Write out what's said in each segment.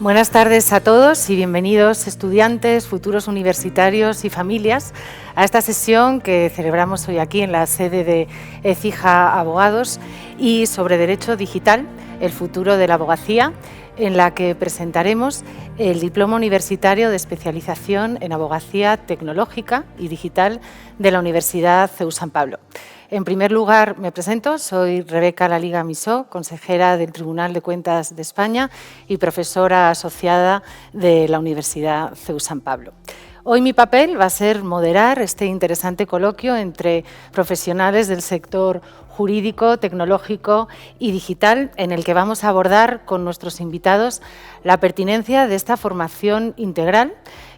Buenas tardes a todos y bienvenidos estudiantes, futuros universitarios y familias a esta sesión que celebramos hoy aquí en la sede de Écija Abogados y sobre Derecho Digital, el futuro de la abogacía, en la que presentaremos el Diploma Universitario de Especialización en Abogacía Tecnológica y Digital de la Universidad CEU San Pablo. En primer lugar, me presento, soy Rebeca Laliga Misó, consejera del Tribunal de Cuentas de España y profesora asociada de la Universidad CEU San Pablo. Hoy mi papel va a ser moderar este interesante coloquio entre profesionales del sector jurídico, tecnológico y digital, en el que vamos a abordar con nuestros invitados la pertinencia de esta formación integral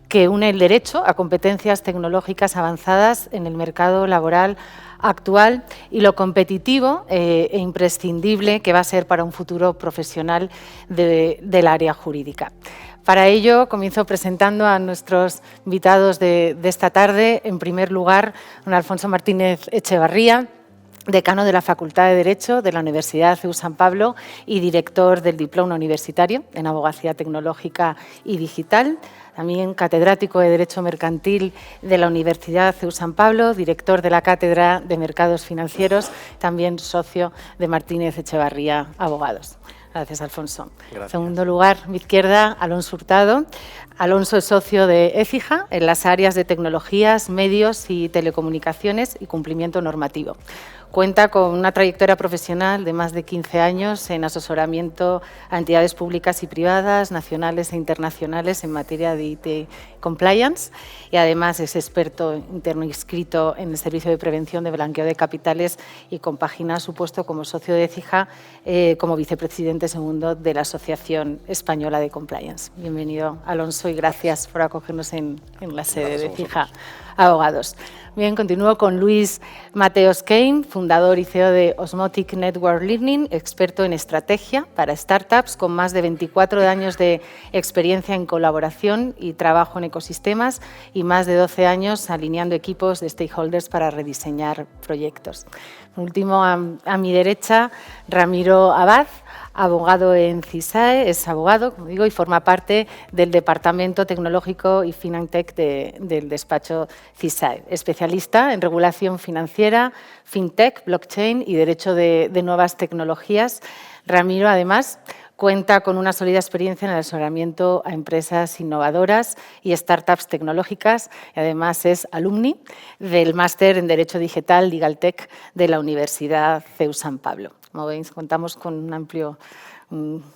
que une el derecho a competencias tecnológicas avanzadas en el mercado laboral actual y lo competitivo e imprescindible que va a ser para un futuro profesional del área jurídica. Para ello, comienzo presentando a nuestros invitados de esta tarde. En primer lugar, don Alfonso Martínez Echevarría, decano de la Facultad de Derecho de la Universidad CEU San Pablo y director del Diploma Universitario en Abogacía Tecnológica y Digital. También catedrático de Derecho Mercantil de la Universidad CEU San Pablo, director de la Cátedra de Mercados Financieros, también socio de Martínez Echevarría Abogados. Gracias, Alfonso. Gracias. En segundo lugar, a mi izquierda, Alonso Hurtado. Alonso es socio de Écija en las áreas de tecnologías, medios y telecomunicaciones y cumplimiento normativo. Cuenta con una trayectoria profesional de más de 15 años en asesoramiento a entidades públicas y privadas, nacionales e internacionales en materia de IT compliance y además es experto interno inscrito en el Servicio de Prevención de Blanqueo de Capitales y compagina su puesto como socio de Écija como vicepresidente segundo de la Asociación Española de Compliance. Bienvenido, Alonso, y gracias por acogernos en la sede de Écija Abogados. Bien, continúo con Luis Mateos Kane, fundador y CEO de Osmotic Network Learning, experto en estrategia para startups con más de 24 años de experiencia en colaboración y trabajo en ecosistemas y más de 12 años alineando equipos de stakeholders para rediseñar proyectos. Por último, a mi derecha, Ramiro Abad, abogado en CISAE, es abogado, como digo, y forma parte del Departamento Tecnológico y Finantech del despacho CISAE, especialista en regulación financiera, fintech, blockchain y derecho de nuevas tecnologías. Ramiro, además, cuenta con una sólida experiencia en el asesoramiento a empresas innovadoras y startups tecnológicas y además es alumni del máster en Derecho Digital LegalTech de la Universidad CEU San Pablo. Como veis, contamos con un amplio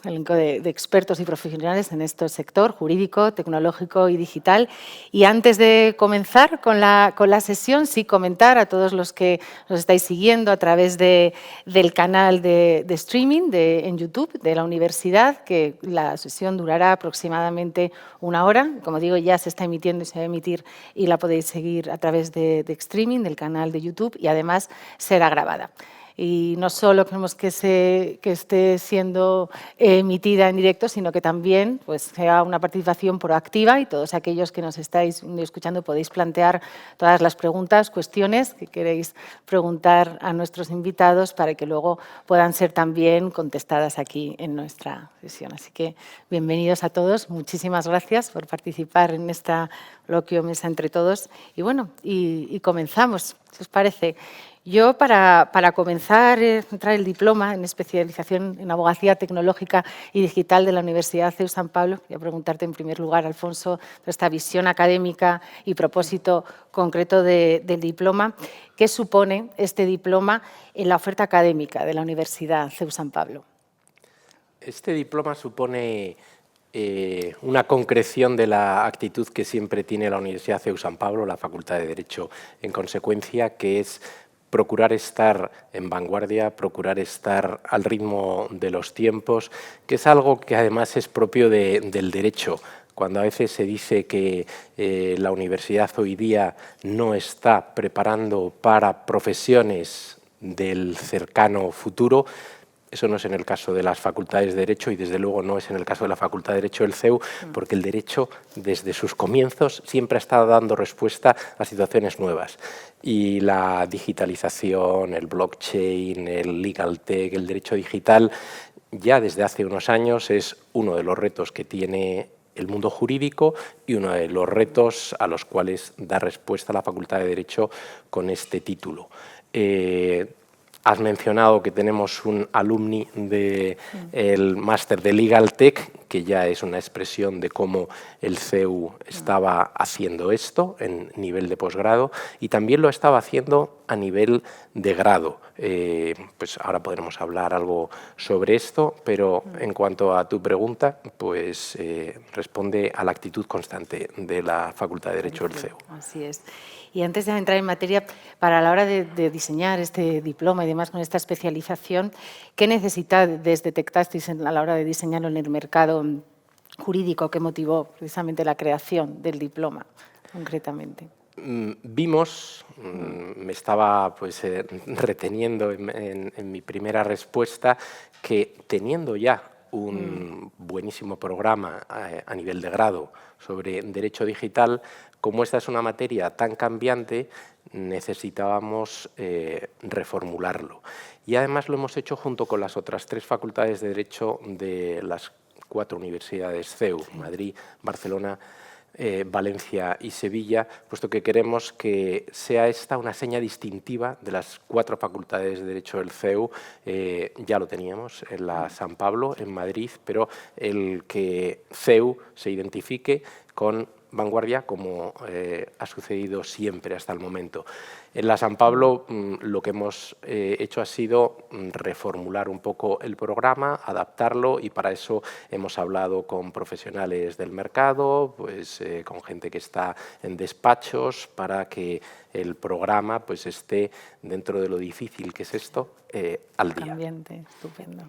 elenco de expertos y profesionales en este sector jurídico, tecnológico y digital. Y antes de comenzar con la sesión, sí comentar a todos los que nos estáis siguiendo a través del canal de streaming en YouTube de la universidad, que la sesión durará aproximadamente una hora. Como digo, ya se está emitiendo y se va a emitir y la podéis seguir a través de streaming del canal de YouTube y además será grabada. Y no solo queremos que esté siendo emitida en directo, sino que también pues, sea una participación proactiva y todos aquellos que nos estáis escuchando podéis plantear todas las preguntas, cuestiones que queréis preguntar a nuestros invitados para que luego puedan ser también contestadas aquí en nuestra sesión. Así que bienvenidos a todos, muchísimas gracias por participar en esta coloquio mesa entre todos. Y bueno, y comenzamos, si os parece. Yo, para comenzar a entrar el diploma en especialización en abogacía tecnológica y digital de la Universidad CEU San Pablo, voy a preguntarte en primer lugar, Alfonso, esta visión académica y propósito concreto del diploma. ¿Qué supone este diploma en la oferta académica de la Universidad CEU San Pablo? Este diploma supone una concreción de la actitud que siempre tiene la Universidad CEU San Pablo, la Facultad de Derecho, en consecuencia, que es procurar estar en vanguardia, procurar estar al ritmo de los tiempos, que es algo que además es propio del derecho. Cuando a veces se dice que la universidad hoy día no está preparando para profesiones del cercano futuro, eso no es en el caso de las facultades de Derecho y desde luego no es en el caso de la Facultad de Derecho del CEU, porque el derecho desde sus comienzos siempre ha estado dando respuesta a situaciones nuevas. Y la digitalización, el blockchain, el legal tech, el derecho digital ya desde hace unos años es uno de los retos que tiene el mundo jurídico y uno de los retos a los cuales da respuesta la Facultad de Derecho con este título. Has mencionado que tenemos un alumni del máster de Legal Tech, que ya es una expresión de cómo el CEU estaba haciendo esto en nivel de posgrado y también lo estaba haciendo a nivel de grado. Pues ahora podremos hablar algo sobre esto, pero en cuanto a tu pregunta, pues responde a la actitud constante de la Facultad de Derecho del CEU. Así es. Y antes de entrar en materia, para la hora de diseñar este diploma y demás con esta especialización, ¿qué necesidades detectasteis a la hora de diseñarlo en el mercado jurídico que motivó precisamente la creación del diploma, concretamente? Vimos, me estaba pues, reteniendo en mi primera respuesta, que teniendo ya un buenísimo programa a nivel de grado sobre derecho digital, como esta es una materia tan cambiante, necesitábamos reformularlo. Y además lo hemos hecho junto con las otras 3 facultades de Derecho de las 4 universidades CEU, Madrid, Barcelona, Valencia y Sevilla, puesto que queremos que sea esta una seña distintiva de las 4 facultades de Derecho del CEU. Ya lo teníamos en la San Pablo, en Madrid, pero el que CEU se identifique con vanguardia, como ha sucedido siempre hasta el momento. En la San Pablo lo que hemos hecho ha sido reformular un poco el programa, adaptarlo, y para eso hemos hablado con profesionales del mercado, pues, con gente que está en despachos, para que el programa pues, esté dentro de lo difícil que es esto al día. Cambiante, estupendo.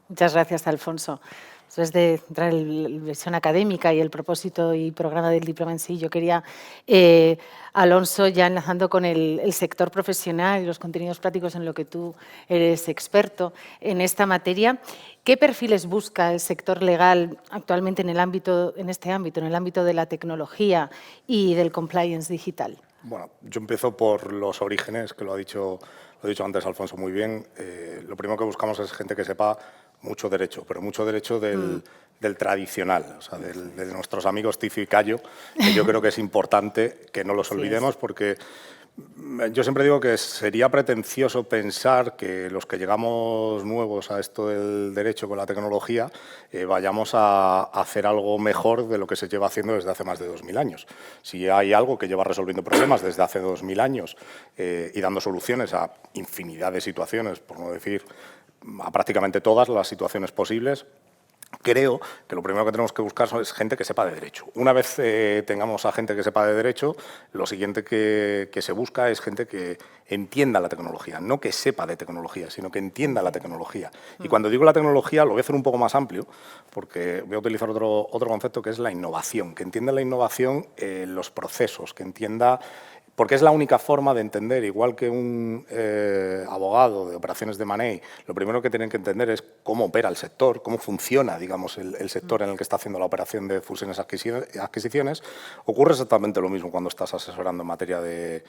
Muchas gracias, Alfonso. Después de entrar en la versión académica y el propósito y programa del diploma en sí, yo quería, Alonso, ya enlazando con el sector profesional y los contenidos prácticos en lo que tú eres experto en esta materia, ¿qué perfiles busca el sector legal actualmente en el ámbito de la tecnología y del compliance digital? Bueno, yo empiezo por los orígenes, que lo ha dicho antes Alfonso muy bien. Lo primero que buscamos es gente que sepa mucho derecho, pero mucho derecho del tradicional, o sea, de nuestros amigos Tifio y Cayo, que yo creo que es importante que no los olvidemos, porque yo siempre digo que sería pretencioso pensar que los que llegamos nuevos a esto del derecho con la tecnología vayamos a hacer algo mejor de lo que se lleva haciendo desde hace más de 2000 años. Si hay algo que lleva resolviendo problemas desde hace 2000 años y dando soluciones a infinidad de situaciones, por no decir a prácticamente todas las situaciones posibles, creo que lo primero que tenemos que buscar es gente que sepa de derecho. Una vez tengamos a gente que sepa de derecho, lo siguiente que se busca es gente que entienda la tecnología, no que sepa de tecnología, sino que entienda la tecnología. Y cuando digo la tecnología lo voy a hacer un poco más amplio, porque voy a utilizar otro concepto que es la innovación, que entienda la innovación en los procesos, que entienda... Porque es la única forma de entender, igual que un abogado de operaciones de M&A, lo primero que tienen que entender es cómo opera el sector, cómo funciona, digamos, el sector en el que está haciendo la operación de fusiones y adquisiciones. Ocurre exactamente lo mismo cuando estás asesorando en materia de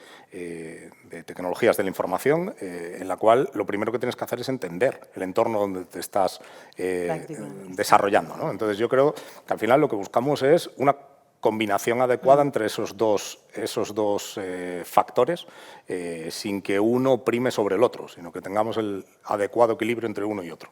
tecnologías de la información, en la cual lo primero que tienes que hacer es entender el entorno donde te estás desarrollando, ¿no? Entonces, yo creo que al final lo que buscamos es una combinación adecuada entre esos dos factores, sin que uno prime sobre el otro, sino que tengamos el adecuado equilibrio entre uno y otro.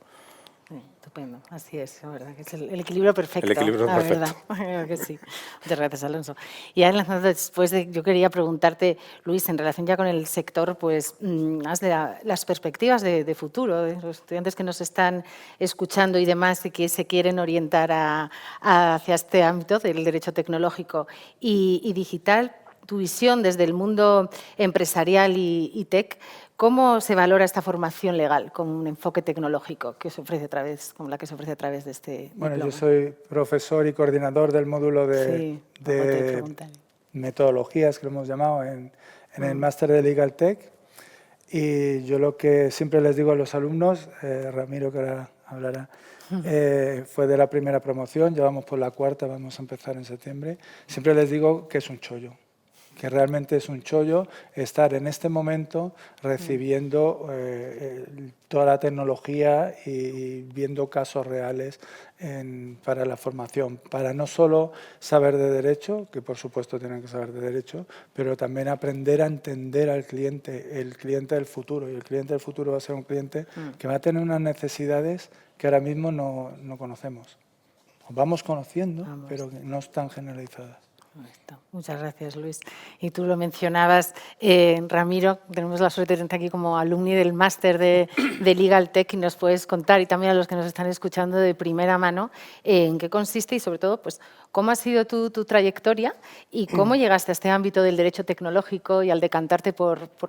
Estupendo, así es, la verdad, que es el equilibrio perfecto. El equilibrio perfecto. Verdad, creo que sí. Muchas gracias, Alonso. Y enlazando después, yo quería preguntarte, Luis, en relación ya con el sector, pues, las perspectivas de futuro, de los estudiantes que nos están escuchando y demás, y que se quieren orientar hacia este ámbito del derecho tecnológico y digital, tu visión desde el mundo empresarial y tech, ¿cómo se valora esta formación legal con un enfoque tecnológico que se ofrece como la que se ofrece a través de este diploma? Bueno, yo soy profesor y coordinador del módulo de metodologías, que lo hemos llamado, en el máster de Legal Tech. Y yo lo que siempre les digo a los alumnos, Ramiro, que ahora hablará, fue de la primera promoción, ya vamos por la cuarta, vamos a empezar en septiembre. Siempre les digo que es un chollo, que realmente es un chollo estar en este momento recibiendo toda la tecnología y viendo casos reales para la formación, para no solo saber de derecho, que por supuesto tienen que saber de derecho, pero también aprender a entender al cliente, el cliente del futuro. Y el cliente del futuro va a ser un cliente que va a tener unas necesidades que ahora mismo no conocemos. Vamos conociendo, pero que no están generalizadas. Muchas gracias, Luis. Y tú lo mencionabas, Ramiro, tenemos la suerte de tenerte aquí como alumni del máster de Legal Tech y nos puedes contar, y también a los que nos están escuchando de primera mano, en qué consiste y sobre todo, pues, cómo ha sido tu trayectoria y cómo llegaste a este ámbito del derecho tecnológico y al decantarte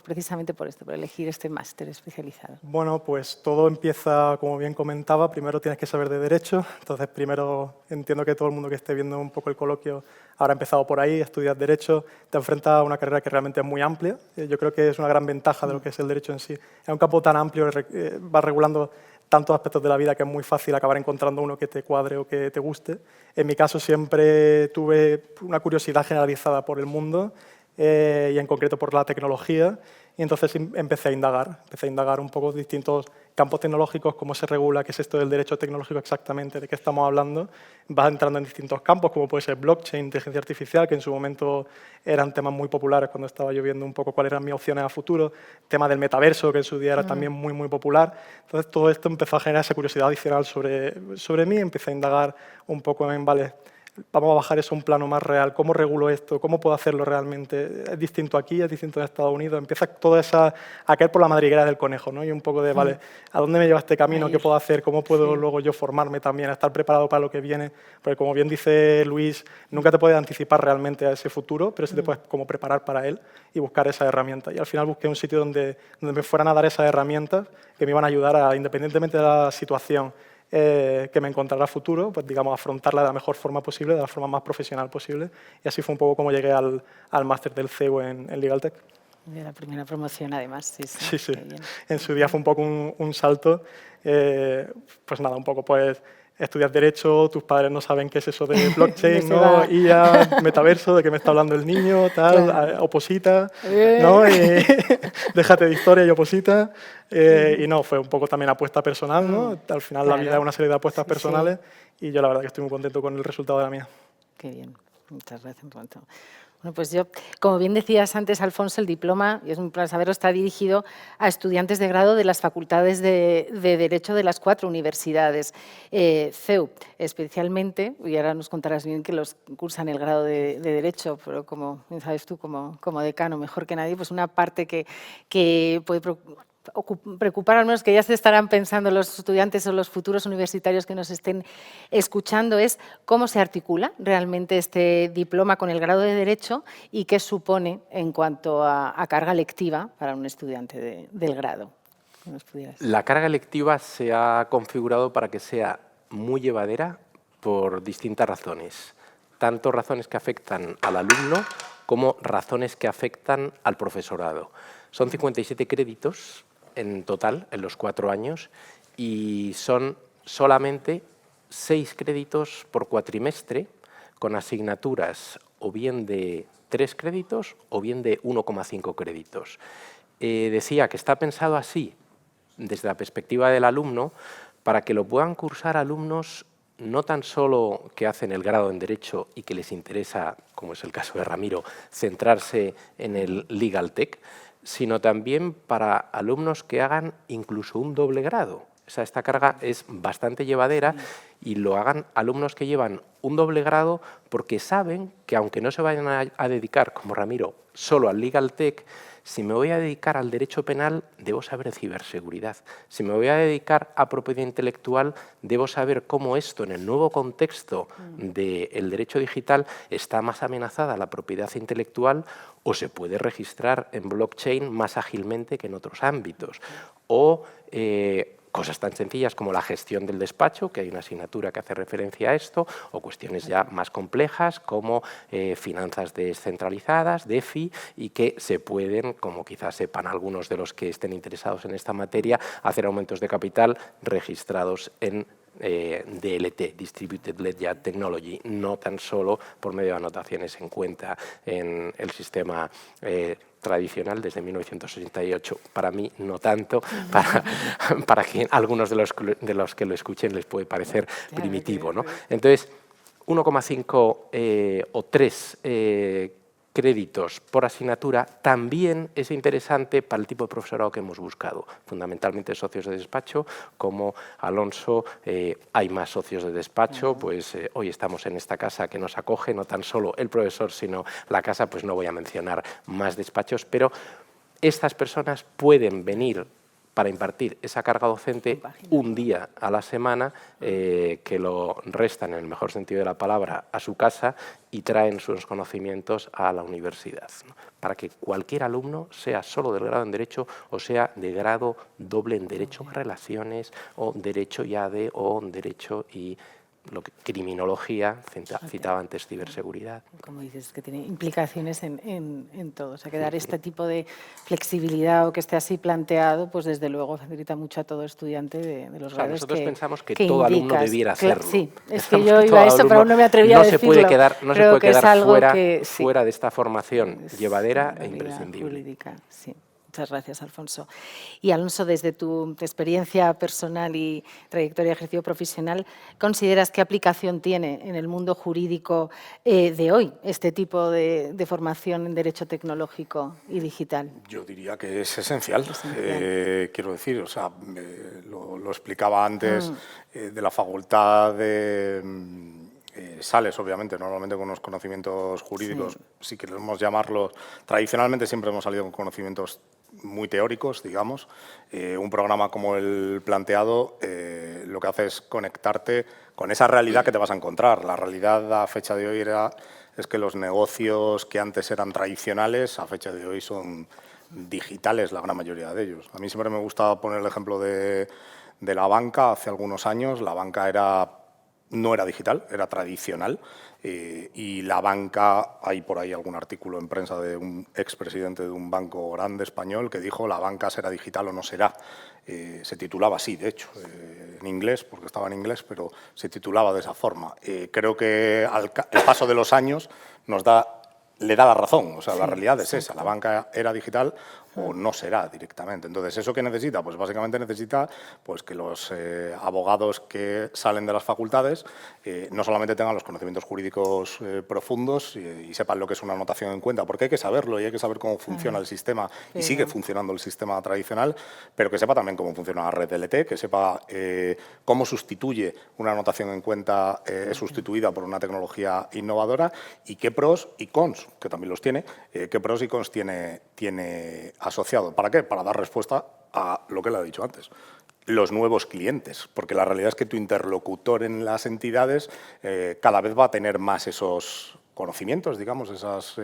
precisamente por esto, por elegir este máster especializado. Bueno, pues todo empieza, como bien comentaba, primero tienes que saber de derecho, entonces primero entiendo que todo el mundo que esté viendo un poco el coloquio habrá empezado por ahí, estudias derecho, te enfrentas a una carrera que realmente es muy amplia, yo creo que es una gran ventaja de lo que es el derecho en sí, es un campo tan amplio, va regulando tantos aspectos de la vida que es muy fácil acabar encontrando uno que te cuadre o que te guste. En mi caso siempre tuve una curiosidad generalizada por el mundo y en concreto por la tecnología, y entonces empecé a indagar un poco distintos campos tecnológicos, cómo se regula, qué es esto del derecho tecnológico exactamente, de qué estamos hablando. Vas entrando en distintos campos, como puede ser blockchain, inteligencia artificial, que en su momento eran temas muy populares cuando estaba yo viendo un poco cuáles eran mis opciones a futuro, tema del metaverso, que en su día era también muy popular. Entonces todo esto empezó a generar esa curiosidad adicional sobre mí, empecé a indagar un poco en, vale, vamos a bajar eso a un plano más real, ¿cómo regulo esto? ¿Cómo puedo hacerlo realmente? ¿Es distinto aquí? ¿Es distinto en Estados Unidos? Empieza todo a caer por la madriguera del conejo, ¿no? Y un poco de, vale, ¿a dónde me lleva este camino? ¿Qué puedo hacer? ¿Cómo puedo luego yo formarme también, a estar preparado para lo que viene? Porque como bien dice Luis, nunca te puedes anticipar realmente a ese futuro, pero sí te puedes como preparar para él y buscar esas herramientas. Y al final busqué un sitio donde me fueran a dar esas herramientas que me iban a ayudar a, independientemente de la situación que me encontrará a futuro, pues digamos, afrontarla de la mejor forma posible, de la forma más profesional posible. Y así fue un poco como llegué al máster del CEU en Legal Tech. De la primera promoción, además. Sí. En su día fue un poco un salto. Pues nada, un poco pues estudias Derecho, tus padres no saben qué es eso de blockchain, ¿no? IA, metaverso, de qué me está hablando el niño, tal, claro. Oposita, ¿no? Y déjate de historia y oposita. Y no, fue un poco también apuesta personal, ¿no? Al final claro. La vida es una serie de apuestas personales y yo la verdad que estoy muy contento con el resultado de la mía. Qué bien, muchas gracias. Bueno, pues yo, como bien decías antes, Alfonso, el diploma, y es un placer saberlo, está dirigido a estudiantes de grado de las facultades de Derecho de las 4 universidades. CEU, especialmente, y ahora nos contarás bien que los cursan el grado de Derecho, pero como sabes tú, como decano, mejor que nadie, pues una parte que puede preocupar, al menos que ya se estarán pensando los estudiantes o los futuros universitarios que nos estén escuchando, es cómo se articula realmente este diploma con el grado de Derecho y qué supone en cuanto a carga lectiva para un estudiante del grado. La carga lectiva se ha configurado para que sea muy llevadera por distintas razones, tanto razones que afectan al alumno como razones que afectan al profesorado. Son 57 créditos en total, en los 4 años, y son solamente 6 créditos por cuatrimestre, con asignaturas o bien de 3 créditos o bien de 1,5 créditos. Decía que está pensado así, desde la perspectiva del alumno, para que lo puedan cursar alumnos no tan solo que hacen el grado en Derecho y que les interesa, como es el caso de Ramiro, centrarse en el Legal Tech, sino también para alumnos que hagan incluso un doble grado. O sea, esta carga es bastante llevadera y lo hagan alumnos que llevan un doble grado porque saben que aunque no se vayan a dedicar, como Ramiro, solo al Legal Tech, si me voy a dedicar al derecho penal, debo saber de ciberseguridad. Si me voy a dedicar a propiedad intelectual, debo saber cómo esto, en el nuevo contexto del derecho digital, está más amenazada la propiedad intelectual o se puede registrar en blockchain más ágilmente que en otros ámbitos. O cosas tan sencillas como la gestión del despacho, que hay una asignatura que hace referencia a esto, o cuestiones ya más complejas como finanzas descentralizadas, DeFi, y que se pueden, como quizás sepan algunos de los que estén interesados en esta materia, hacer aumentos de capital registrados en DLT, Distributed Ledger Technology, no tan solo por medio de anotaciones en cuenta en el sistema tradicional desde 1968. Para mí no tanto, para que algunos de los que lo escuchen les puede parecer primitivo, ¿no? Entonces, 1,5 o 3 créditos por asignatura también es interesante para el tipo de profesorado que hemos buscado, fundamentalmente socios de despacho, como Alonso, hay más socios de despacho, pues hoy estamos en esta casa que nos acoge, no tan solo el profesor, sino la casa, pues no voy a mencionar más despachos, pero estas personas pueden venir para impartir esa carga docente un día a la semana, que lo restan, en el mejor sentido de la palabra, a su casa y traen sus conocimientos a la universidad, ¿no? Para que cualquier alumno, sea solo del grado en Derecho o sea de grado doble en Derecho, Relaciones, o Derecho y ADE, o Derecho y criminología, citaba antes ciberseguridad. Como dices, que tiene implicaciones en todo. O sea, que dar este tipo de flexibilidad o que esté así planteado, pues desde luego facilita mucho a todo estudiante de los grados. Nosotros pensamos que todo alumno debiera hacerlo. Sí, es que yo iba a eso, pero aún no me atrevía a decirlo. No se puede quedar fuera de esta formación llevadera e imprescindible. Jurídica, sí. Muchas gracias, Alfonso. Y Alonso, desde tu experiencia personal y trayectoria de ejercicio profesional, ¿consideras qué aplicación tiene en el mundo jurídico de hoy este tipo de formación en Derecho Tecnológico y Digital? Yo diría que es esencial. Quiero decir, o sea, lo explicaba antes, de la facultad de... sales, obviamente, normalmente con unos conocimientos jurídicos, si queremos llamarlos, tradicionalmente siempre hemos salido con conocimientos muy teóricos, digamos. Un programa como el planteado lo que hace es conectarte con esa realidad que te vas a encontrar. La realidad a fecha de hoy es que los negocios que antes eran tradicionales, a fecha de hoy son digitales la gran mayoría de ellos. A mí siempre me gusta poner el ejemplo de la banca. Hace algunos años la banca no era digital, era tradicional, y la banca, hay por ahí algún artículo en prensa de un expresidente de un banco grande español que dijo la banca será digital o no será. Se titulaba así, de hecho, en inglés, porque estaba en inglés, pero se titulaba de esa forma. Creo que el paso de los años le da la razón, o sea, la realidad es esa, la banca era digital o no será directamente. Entonces, ¿eso qué necesita? Pues básicamente necesita pues, que los abogados que salen de las facultades no solamente tengan los conocimientos jurídicos profundos y sepan lo que es una anotación en cuenta, porque hay que saberlo y hay que saber cómo funciona el sistema, y sigue funcionando el sistema tradicional, pero que sepa también cómo funciona la red DLT, que sepa cómo sustituye una anotación en cuenta, es sustituida por una tecnología innovadora, y qué pros y cons, que también los tiene, qué pros y cons tiene asociado. ¿Para qué? Para dar respuesta a lo que le he dicho antes, los nuevos clientes, porque la realidad es que tu interlocutor en las entidades cada vez va a tener más esos conocimientos, digamos, esas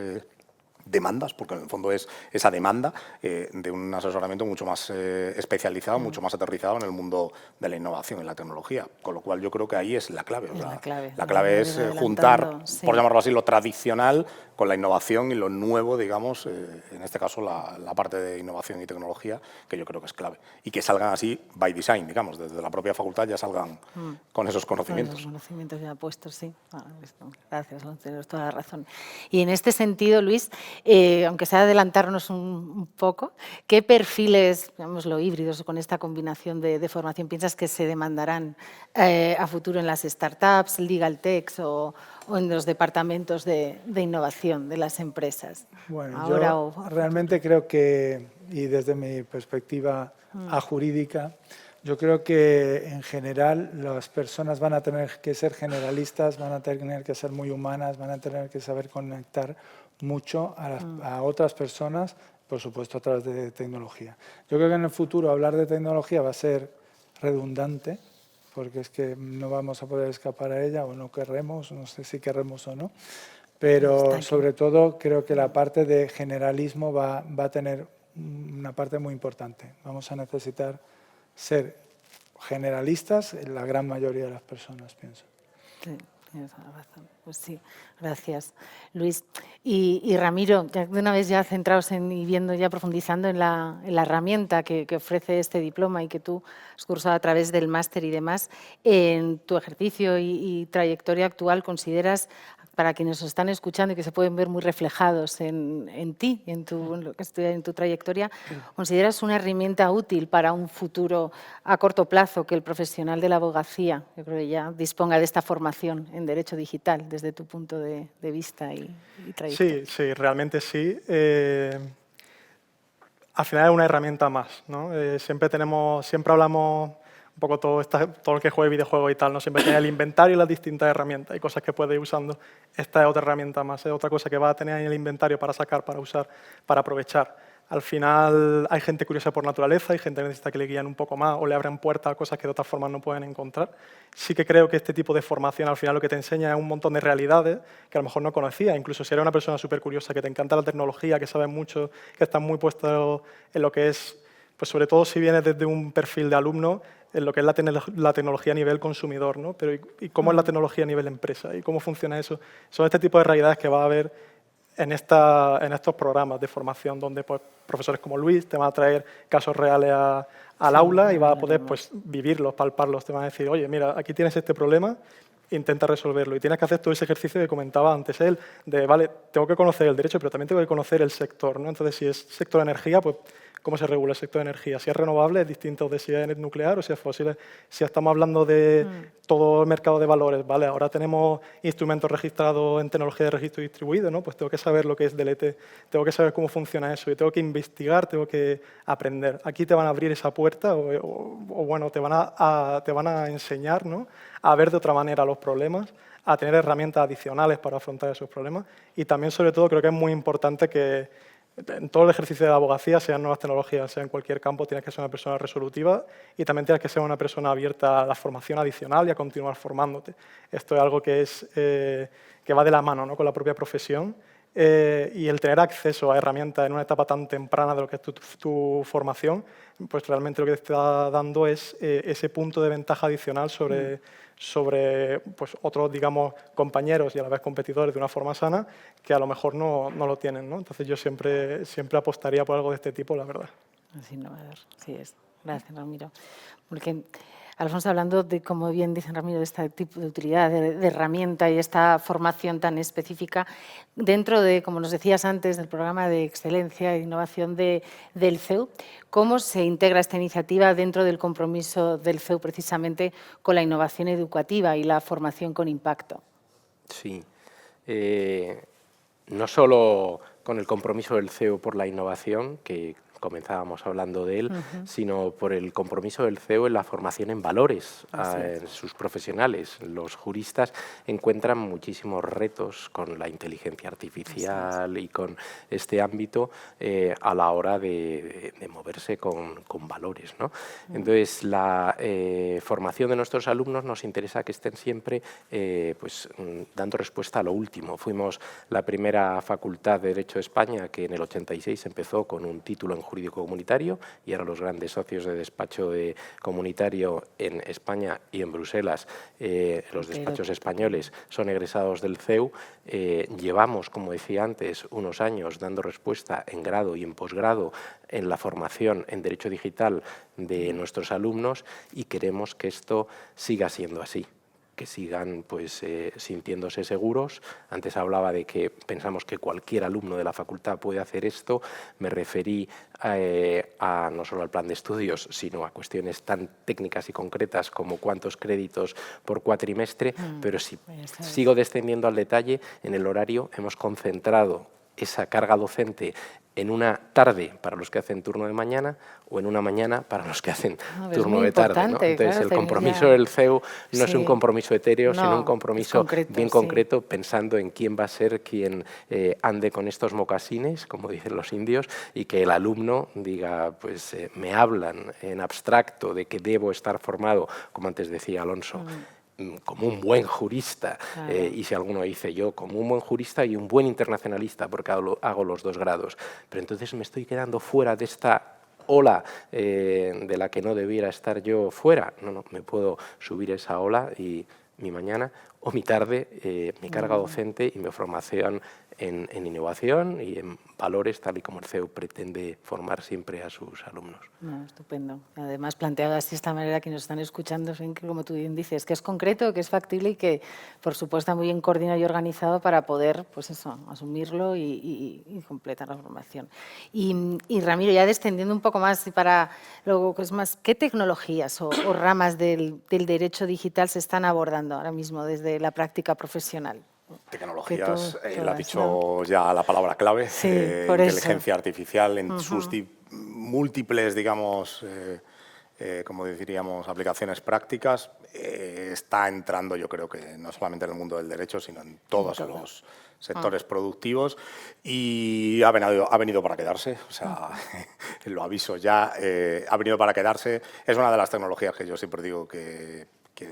demandas, porque en el fondo es esa demanda de un asesoramiento mucho más especializado, mucho más aterrizado en el mundo de la innovación y la tecnología, con lo cual yo creo que ahí es la clave. O sea, la clave es juntar, por llamarlo así, lo tradicional con la innovación y lo nuevo, digamos, en este caso la parte de innovación y tecnología, que yo creo que es clave. Y que salgan así by design, digamos, desde la propia facultad ya salgan con esos conocimientos. Con esos conocimientos ya puestos, sí. Gracias, tienes toda la razón. Y en este sentido, Luis, aunque sea adelantarnos un poco, ¿qué perfiles, digámoslo, híbridos con esta combinación de formación piensas que se demandarán a futuro en las startups, legal techs o en los departamentos de innovación de las empresas? Bueno, yo realmente creo que, y desde mi perspectiva jurídica, yo creo que en general las personas van a tener que ser generalistas, van a tener que ser muy humanas, van a tener que saber conectar mucho a otras personas, por supuesto a través de tecnología. Yo creo que en el futuro hablar de tecnología va a ser redundante, porque es que no vamos a poder escapar a ella o no querremos, no sé si querremos o no, pero sobre todo creo que la parte de generalismo va a tener una parte muy importante. Vamos a necesitar ser generalistas en la gran mayoría de las personas, pienso. Sí, tienes razón. Pues sí, gracias, Luis. Y Ramiro, ya de una vez ya centrados y viendo, ya profundizando en la herramienta que ofrece este diploma y que tú has cursado a través del máster y demás, en tu ejercicio y trayectoria actual, ¿consideras, para quienes os están escuchando y que se pueden ver muy reflejados en ti, en tu trayectoria, consideras una herramienta útil para un futuro a corto plazo que el profesional de la abogacía, yo creo que ya disponga de esta formación en Derecho Digital, desde tu punto de vista y trayectoria? Sí, realmente sí. Al final es una herramienta más, ¿no? Siempre hablamos un poco todo el que juegue videojuegos y tal, ¿no? Siempre tiene el inventario y las distintas herramientas y cosas que puede ir usando. Esta es otra herramienta más, es otra cosa que va a tener en el inventario para sacar, para usar, para aprovechar. Al final hay gente curiosa por naturaleza, hay gente que necesita que le guíen un poco más o le abran puertas a cosas que de otras formas no pueden encontrar. Sí que creo que este tipo de formación al final lo que te enseña es un montón de realidades que a lo mejor no conocías. Incluso si eres una persona súper curiosa, que te encanta la tecnología, que sabes mucho, que estás muy puesto en lo que es, pues sobre todo si vienes desde un perfil de alumno, en lo que es la tecnología a nivel consumidor, ¿no? Pero ¿y cómo es la tecnología a nivel empresa? ¿Y cómo funciona eso? Son este tipo de realidades que va a haber en estos programas de formación donde pues, profesores como Luis te van a traer casos reales al aula y vas a poder pues, vivirlos, palparlos. Te van a decir, oye, mira, aquí tienes este problema, intenta resolverlo. Y tienes que hacer todo ese ejercicio que comentaba antes él, de, vale, tengo que conocer el derecho, pero también tengo que conocer el sector, ¿no? Entonces, si es sector de energía, pues cómo se regula el sector de energía. Si es renovable, es distinto de si es nuclear o si es fósil. Si estamos hablando de todo el mercado de valores, ¿vale? Ahora tenemos instrumentos registrados en tecnología de registro distribuido, ¿no? Pues tengo que saber lo que es DLT, tengo que saber cómo funciona eso y tengo que investigar, tengo que aprender. Aquí te van a abrir esa puerta o bueno, te van a enseñar, ¿no? A ver de otra manera los problemas, a tener herramientas adicionales para afrontar esos problemas y también, sobre todo, creo que es muy importante que en todo el ejercicio de la abogacía, sean nuevas tecnologías, sea en cualquier campo, tienes que ser una persona resolutiva y también tienes que ser una persona abierta a la formación adicional y a continuar formándote. Esto es algo que va de la mano, ¿no? Con la propia profesión y el tener acceso a herramientas en una etapa tan temprana de lo que es tu formación, pues realmente lo que te está dando es ese punto de ventaja adicional sobre pues, otros, digamos, compañeros y a la vez competidores de una forma sana que a lo mejor no lo tienen, ¿no? Entonces yo siempre apostaría por algo de este tipo, la verdad. Es innovador, sí es. Gracias, Ramiro. Porque, Alfonso, hablando de, como bien dice Ramiro, de este tipo de utilidad, de herramienta y esta formación tan específica, dentro de, como nos decías antes, del programa de excelencia e innovación del CEU, ¿cómo se integra esta iniciativa dentro del compromiso del CEU precisamente con la innovación educativa y la formación con impacto? Sí. No solo con el compromiso del CEU por la innovación, que comenzábamos hablando de él, sino por el compromiso del CEU en la formación en valores en sus profesionales. Los juristas encuentran muchísimos retos con la inteligencia artificial y con este ámbito a la hora de moverse con valores, ¿no? Entonces, la formación de nuestros alumnos nos interesa que estén siempre pues, dando respuesta a lo último. Fuimos la primera facultad de Derecho de España que en el 86 empezó con un título en jurídico comunitario y ahora los grandes socios de despacho comunitario en España y en Bruselas, los despachos españoles, son egresados del CEU. Llevamos, como decía antes, unos años dando respuesta en grado y en posgrado en la formación en Derecho Digital de nuestros alumnos y queremos que esto siga siendo así, que sigan pues, sintiéndose seguros. Antes hablaba de que pensamos que cualquier alumno de la facultad puede hacer esto. Me referí no solo al plan de estudios, sino a cuestiones tan técnicas y concretas como cuántos créditos por cuatrimestre, pero si sigo descendiendo al detalle, en el horario hemos concentrado esa carga docente en una tarde para los que hacen turno de mañana o en una mañana para los que hacen turno de tarde, ¿no? Entonces, claro, el compromiso del CEU no es un compromiso etéreo, sino un compromiso bien concreto, pensando en quién va a ser quien ande con estos mocasines, como dicen los indios, y que el alumno diga, pues me hablan en abstracto de que debo estar formado, como antes decía Alonso, como un buen jurista, y si alguno dice yo como un buen jurista y un buen internacionalista porque hago los 2 grados, pero entonces me estoy quedando fuera de esta ola de la que no debiera estar yo fuera. No, me puedo subir esa ola y mi mañana o mi tarde, mi carga docente y mi formación en innovación y en valores, tal y como el CEU pretende formar siempre a sus alumnos. No, estupendo. Además, planteado así de esta manera, que nos están escuchando, que, como tú bien dices, que es concreto, que es factible y que, por supuesto, está muy bien coordinado y organizado para poder, pues eso, asumirlo y completar la formación. Y Ramiro, ya descendiendo un poco más y para luego, pues más, ¿qué tecnologías o ramas del derecho digital se están abordando ahora mismo desde la práctica profesional? Tecnologías, todas, lo ha dicho ¿no? ya la palabra clave, Sí, por inteligencia eso. artificial en sus múltiples, digamos, como diríamos, aplicaciones prácticas, está entrando, yo creo que no solamente en el mundo del derecho, sino en todos los sectores productivos y ha venido para quedarse, o sea, lo aviso ya, ha venido para quedarse. Es una de las tecnologías que yo siempre digo que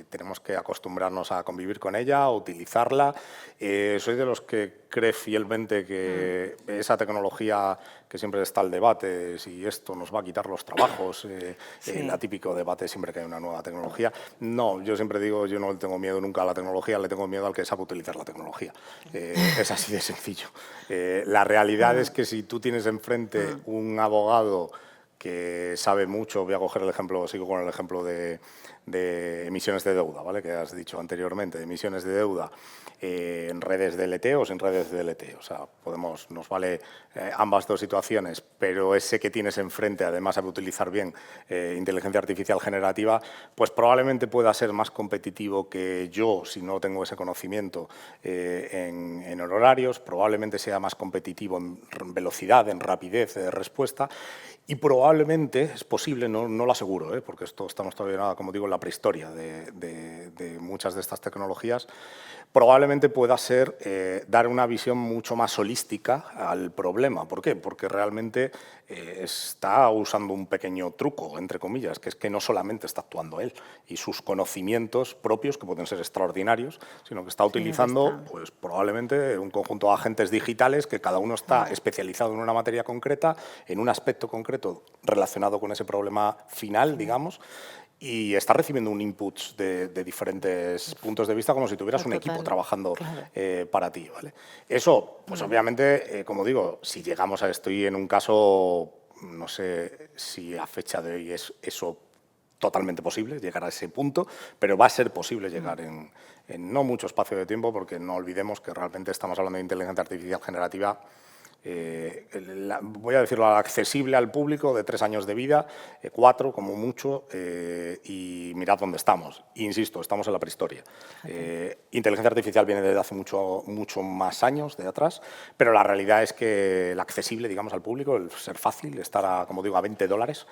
tenemos que acostumbrarnos a convivir con ella, a utilizarla. Soy de los que cree fielmente que esa tecnología que siempre está el debate, si esto nos va a quitar los trabajos, el típico debate siempre que hay una nueva tecnología. No, yo siempre digo, yo no le tengo miedo nunca a la tecnología, le tengo miedo al que sabe utilizar la tecnología. Es así de sencillo. La realidad es que si tú tienes enfrente un abogado que sabe mucho, voy a coger el ejemplo, sigo con el ejemplo de emisiones de deuda, ¿vale? Que has dicho anteriormente, emisiones de deuda en redes DLT o sin redes DLT. O sea, nos vale ambas dos situaciones, pero ese que tienes enfrente, además sabe utilizar bien inteligencia artificial generativa, pues probablemente pueda ser más competitivo que yo, si no tengo ese conocimiento en horarios, probablemente sea más competitivo en velocidad, en rapidez de respuesta. Y probablemente, es posible, no lo aseguro, porque estamos todavía, como digo, en la prehistoria de muchas de estas tecnologías, probablemente pueda ser dar una visión mucho más holística al problema. ¿Por qué? Porque realmente está usando un pequeño truco, entre comillas, que es que no solamente está actuando él y sus conocimientos propios, que pueden ser extraordinarios, sino que está utilizando pues, probablemente un conjunto de agentes digitales que cada uno está especializado en una materia concreta, en un aspecto concreto relacionado con ese problema final, digamos, y estás recibiendo un input de diferentes puntos de vista como si tuvieras un equipo trabajando para ti, ¿vale? Eso, pues obviamente, como digo, si llegamos a estoy en un caso, no sé si a fecha de hoy es eso totalmente posible, llegar a ese punto, pero va a ser posible llegar en no mucho espacio de tiempo, porque no olvidemos que realmente estamos hablando de inteligencia artificial generativa, voy a decirlo, accesible al público, de 3 años de vida, 4 como mucho, y mirad dónde estamos. Insisto, estamos en la prehistoria. Inteligencia artificial viene desde hace mucho más años de atrás, pero la realidad es que el accesible, digamos, al público, el ser fácil, estar, como digo, a $20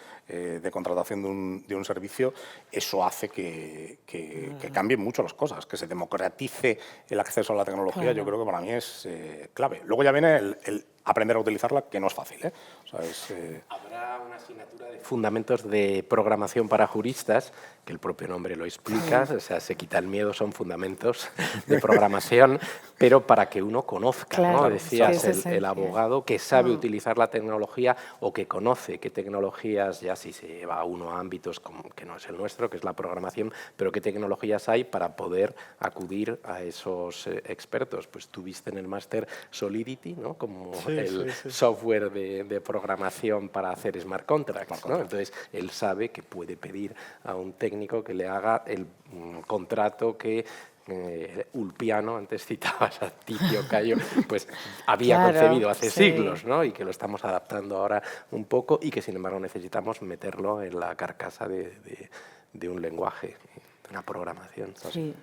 de contratación de un servicio, eso hace que cambien mucho las cosas, que se democratice el acceso a la tecnología. Yo creo que para mí es clave. Luego ya viene el aprender a utilizarla, que no es fácil, ¿eh? O sea, Habrá una asignatura de fundamentos de programación para juristas, que el propio nombre lo explica, o sea, se quita el miedo, son fundamentos de programación, pero para que uno conozca, ¿no? Decías, el abogado que sabe utilizar la tecnología o que conoce qué tecnologías, ya si se lleva uno a ámbitos como, que no es el nuestro, que es la programación, pero qué tecnologías hay para poder acudir a esos expertos. Pues tuviste en el máster Solidity, ¿no? Como software de programación para hacer smart contracts, ¿no? Entonces, él sabe que puede pedir a un técnico que le haga el contrato que Ulpiano, antes citabas a Ticio Cayo, pues había concebido hace siglos, ¿no? Y que lo estamos adaptando ahora un poco y que, sin embargo, necesitamos meterlo en la carcasa de un lenguaje, de una programación. Sí.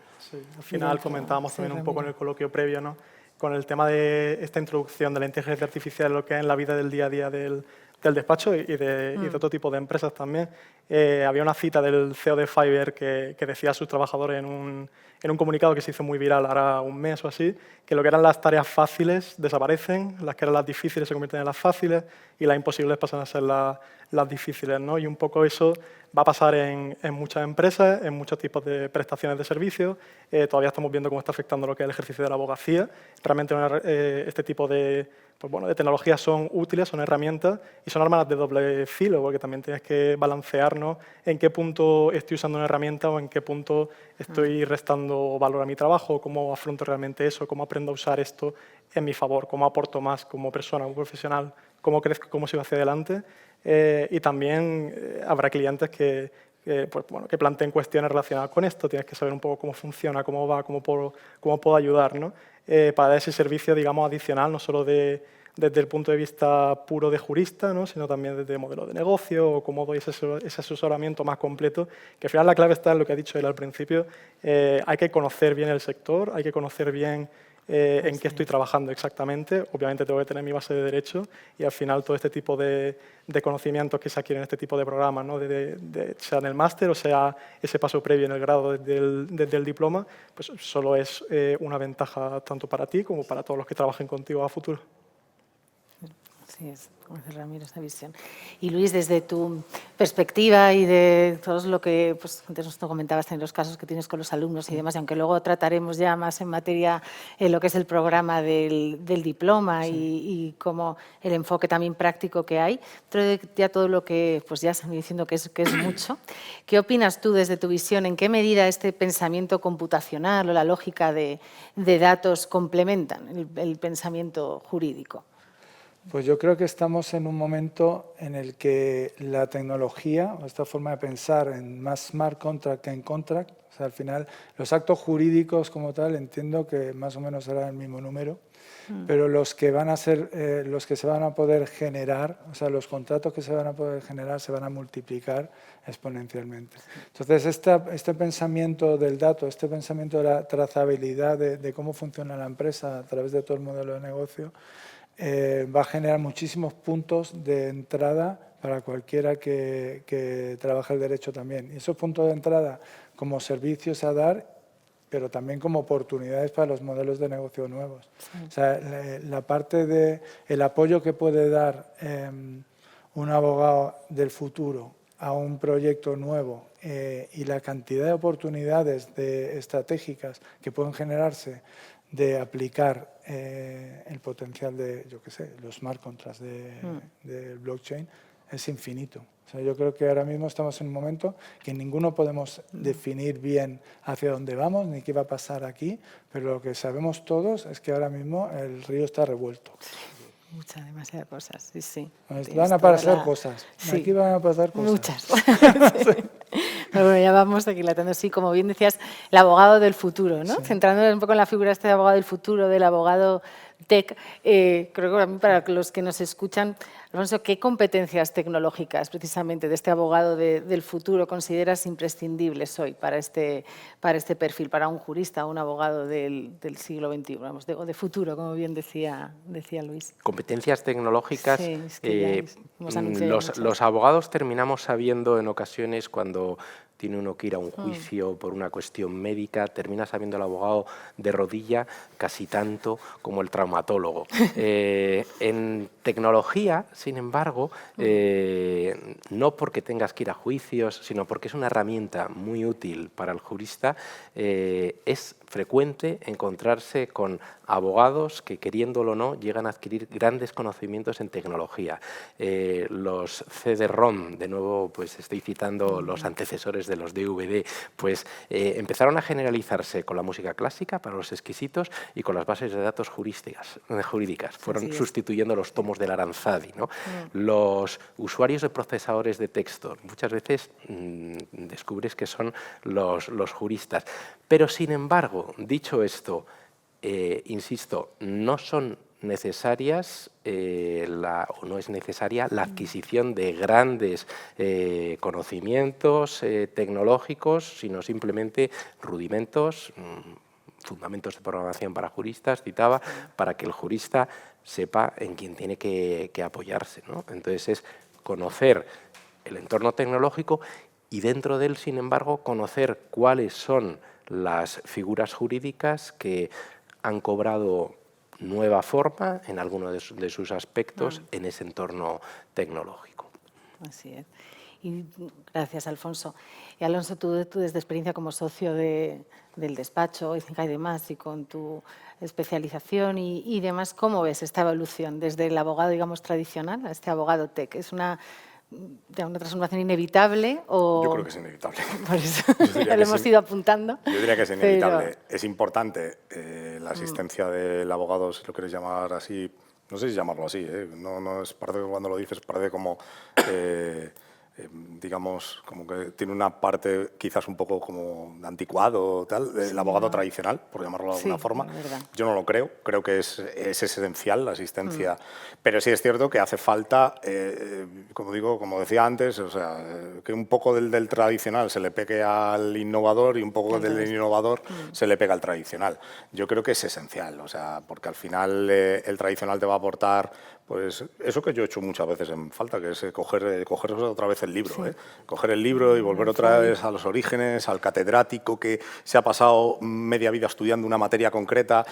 Al final comentábamos también un poco en el coloquio previo, ¿no? Con el tema de esta introducción de la inteligencia artificial, lo que es en la vida del día a día del despacho y de otro tipo de empresas también. Había una cita del CEO de Fiverr que decía a sus trabajadores en un comunicado que se hizo muy viral ahora un mes o así, que lo que eran las tareas fáciles desaparecen, las que eran las difíciles se convierten en las fáciles y las imposibles pasan a ser las difíciles, ¿no? Y un poco eso va a pasar en muchas empresas, en muchos tipos de prestaciones de servicios. Todavía estamos viendo cómo está afectando lo que es el ejercicio de la abogacía. Realmente este tipo de pues bueno, de tecnología son útiles, son herramientas y son armas de doble filo, porque también tienes que balancearnos en qué punto estoy usando una herramienta o en qué punto estoy restando valor a mi trabajo, cómo afronto realmente eso, cómo aprendo a usar esto en mi favor, cómo aporto más como persona, como profesional, cómo crezco, cómo sigo hacia adelante. Y también habrá clientes pues, bueno, que planteen cuestiones relacionadas con esto. Tienes que saber un poco cómo funciona, cómo va, cómo puedo ayudar, ¿no? Para dar ese servicio, digamos, adicional, no solo desde el punto de vista puro de jurista, ¿no? Sino también desde modelo de negocio o cómo doy ese asesoramiento más completo, que al final la clave está en lo que ha dicho él al principio. Hay que conocer bien el sector, hay que conocer bien en qué estoy trabajando exactamente. Obviamente tengo que tener mi base de derecho y al final todo este tipo de conocimientos que se adquieren en este tipo de programas, ¿no? Sea en el máster o sea ese paso previo en el grado desde el diploma, pues solo es una ventaja tanto para ti como para todos los que trabajen contigo a futuro. Sí, es, como dice Ramiro, esa visión. Y Luis, desde tu perspectiva y de todo lo que pues, antes nos comentabas en los casos que tienes con los alumnos y demás, y aunque luego trataremos ya más en materia lo que es el programa del diploma y cómo el enfoque también práctico que hay, dentro de ya todo lo que pues ya se me diciendo que es mucho, ¿qué opinas tú desde tu visión? ¿En qué medida este pensamiento computacional o la lógica de datos complementan el pensamiento jurídico? Pues yo creo que estamos en un momento en el que la tecnología, o esta forma de pensar en más smart contract que en contract, o sea, al final los actos jurídicos como tal entiendo que más o menos será el mismo número, pero los que van a ser, los que se van a poder generar, o sea, los contratos que se van a poder generar se van a multiplicar exponencialmente. Entonces, este pensamiento del dato, este pensamiento de la trazabilidad de cómo funciona la empresa a través de todo el modelo de negocio, va a generar muchísimos puntos de entrada para cualquiera que trabaje el derecho también. Y esos puntos de entrada como servicios a dar, pero también como oportunidades para los modelos de negocio nuevos. Sí. O sea, la parte del apoyo que puede dar un abogado del futuro a un proyecto nuevo y la cantidad de oportunidades estratégicas que pueden generarse de aplicar el potencial de, yo qué sé, los smart contracts del blockchain es infinito. O sea, yo creo que ahora mismo estamos en un momento que ninguno podemos definir bien hacia dónde vamos ni qué va a pasar aquí, pero lo que sabemos todos es que ahora mismo el río está revuelto. Demasiadas cosas, sí, sí. Van a pasar cosas. Sí. Aquí van a pasar cosas. Muchas. Sí. Pero bueno, ya vamos aquilatando. Sí, como bien decías, el abogado del futuro, ¿no? Sí. Centrándonos un poco en la figura de abogado del futuro, del abogado tech, creo que para mí, para los que nos escuchan, Alfonso, ¿qué competencias tecnológicas precisamente de este abogado del futuro consideras imprescindibles hoy para este perfil, para un jurista, un abogado del siglo XXI, vamos, o de futuro, como bien decía Luis? Competencias tecnológicas, sí, es que los abogados terminamos sabiendo en ocasiones cuando tiene uno que ir a un juicio por una cuestión médica, termina sabiendo el abogado de rodilla casi tanto como el traumatólogo. En tecnología, sin embargo, no porque tengas que ir a juicios, sino porque es una herramienta muy útil para el jurista, es frecuente encontrarse con abogados que, queriéndolo o no, llegan a adquirir grandes conocimientos en tecnología. Los CD-ROM, de nuevo, pues estoy citando los antecesores de los DVD, pues empezaron a generalizarse con la música clásica para los exquisitos y con las bases de datos jurídicas. Fueron sustituyendo los tomos del Aranzadi, ¿no? Los usuarios de procesadores de texto, muchas veces descubres que son los juristas. Pero, sin embargo, dicho esto, insisto, no son necesarias o no es necesaria la adquisición de grandes conocimientos tecnológicos, sino simplemente rudimentos, fundamentos de programación para juristas, citaba, para que el jurista sepa en quién tiene que apoyarse, ¿no? Entonces es conocer el entorno tecnológico y dentro de él, sin embargo, conocer cuáles son las figuras jurídicas que han cobrado nueva forma en alguno de sus aspectos en ese entorno tecnológico. Así es. Y gracias, Alfonso. Y Alonso, tú desde experiencia como socio del despacho Écija y demás, y con tu especialización y demás, ¿cómo ves esta evolución desde el abogado, digamos, tradicional a este abogado tech? ¿Es una transformación inevitable o...? Yo creo que es inevitable. Por eso ya lo hemos ido apuntando. Yo diría que es inevitable. Pero... Es importante la asistencia del abogado, si lo quieres llamar así, no sé si llamarlo así, no es, parece que cuando lo dices parece como, digamos, como que tiene una parte quizás un poco como anticuado, tal, el abogado tradicional, por llamarlo de alguna forma. Yo no lo creo que es esencial la asistencia, pero sí es cierto que hace falta, como decía antes, o sea, que un poco del tradicional se le pegue al innovador y un poco del innovador se le pega al tradicional. Yo creo que es esencial, o sea, porque al final el tradicional te va a aportar pues eso que yo he hecho muchas veces en falta, que es coger otra vez el libro, coger el libro y volver otra vez a los orígenes, al catedrático que se ha pasado media vida estudiando una materia concreta.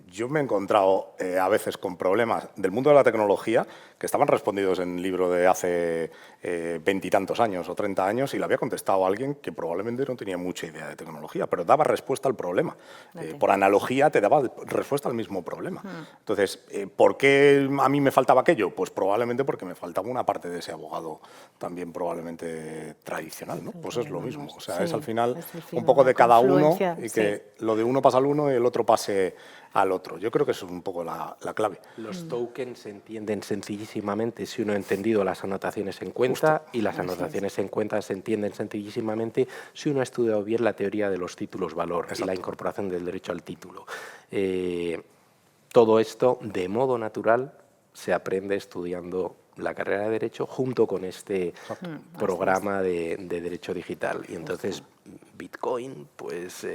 Yo me he encontrado a veces con problemas del mundo de la tecnología que estaban respondidos en el libro de hace 20 y tantos años o 30 años y le había contestado a alguien que probablemente no tenía mucha idea de tecnología, pero daba respuesta al problema. Por analogía te daba respuesta al mismo problema. Entonces, ¿por qué a mí me faltaba aquello? Pues probablemente porque me faltaba una parte de ese abogado también probablemente tradicional, ¿no? Pues es lo mismo. O sea, es al final un poco de cada uno y que lo de uno pasa al uno y el otro pase al otro. Yo creo que eso es un poco la clave. Los tokens se entienden sencillísimamente si uno ha entendido las anotaciones en cuenta. Justo. Y las anotaciones en cuenta se entienden sencillísimamente si uno ha estudiado bien la teoría de los títulos valor y la incorporación del derecho al título. Todo esto, de modo natural, se aprende estudiando la carrera de Derecho junto con este programa de Derecho Digital. Y entonces Bitcoin, pues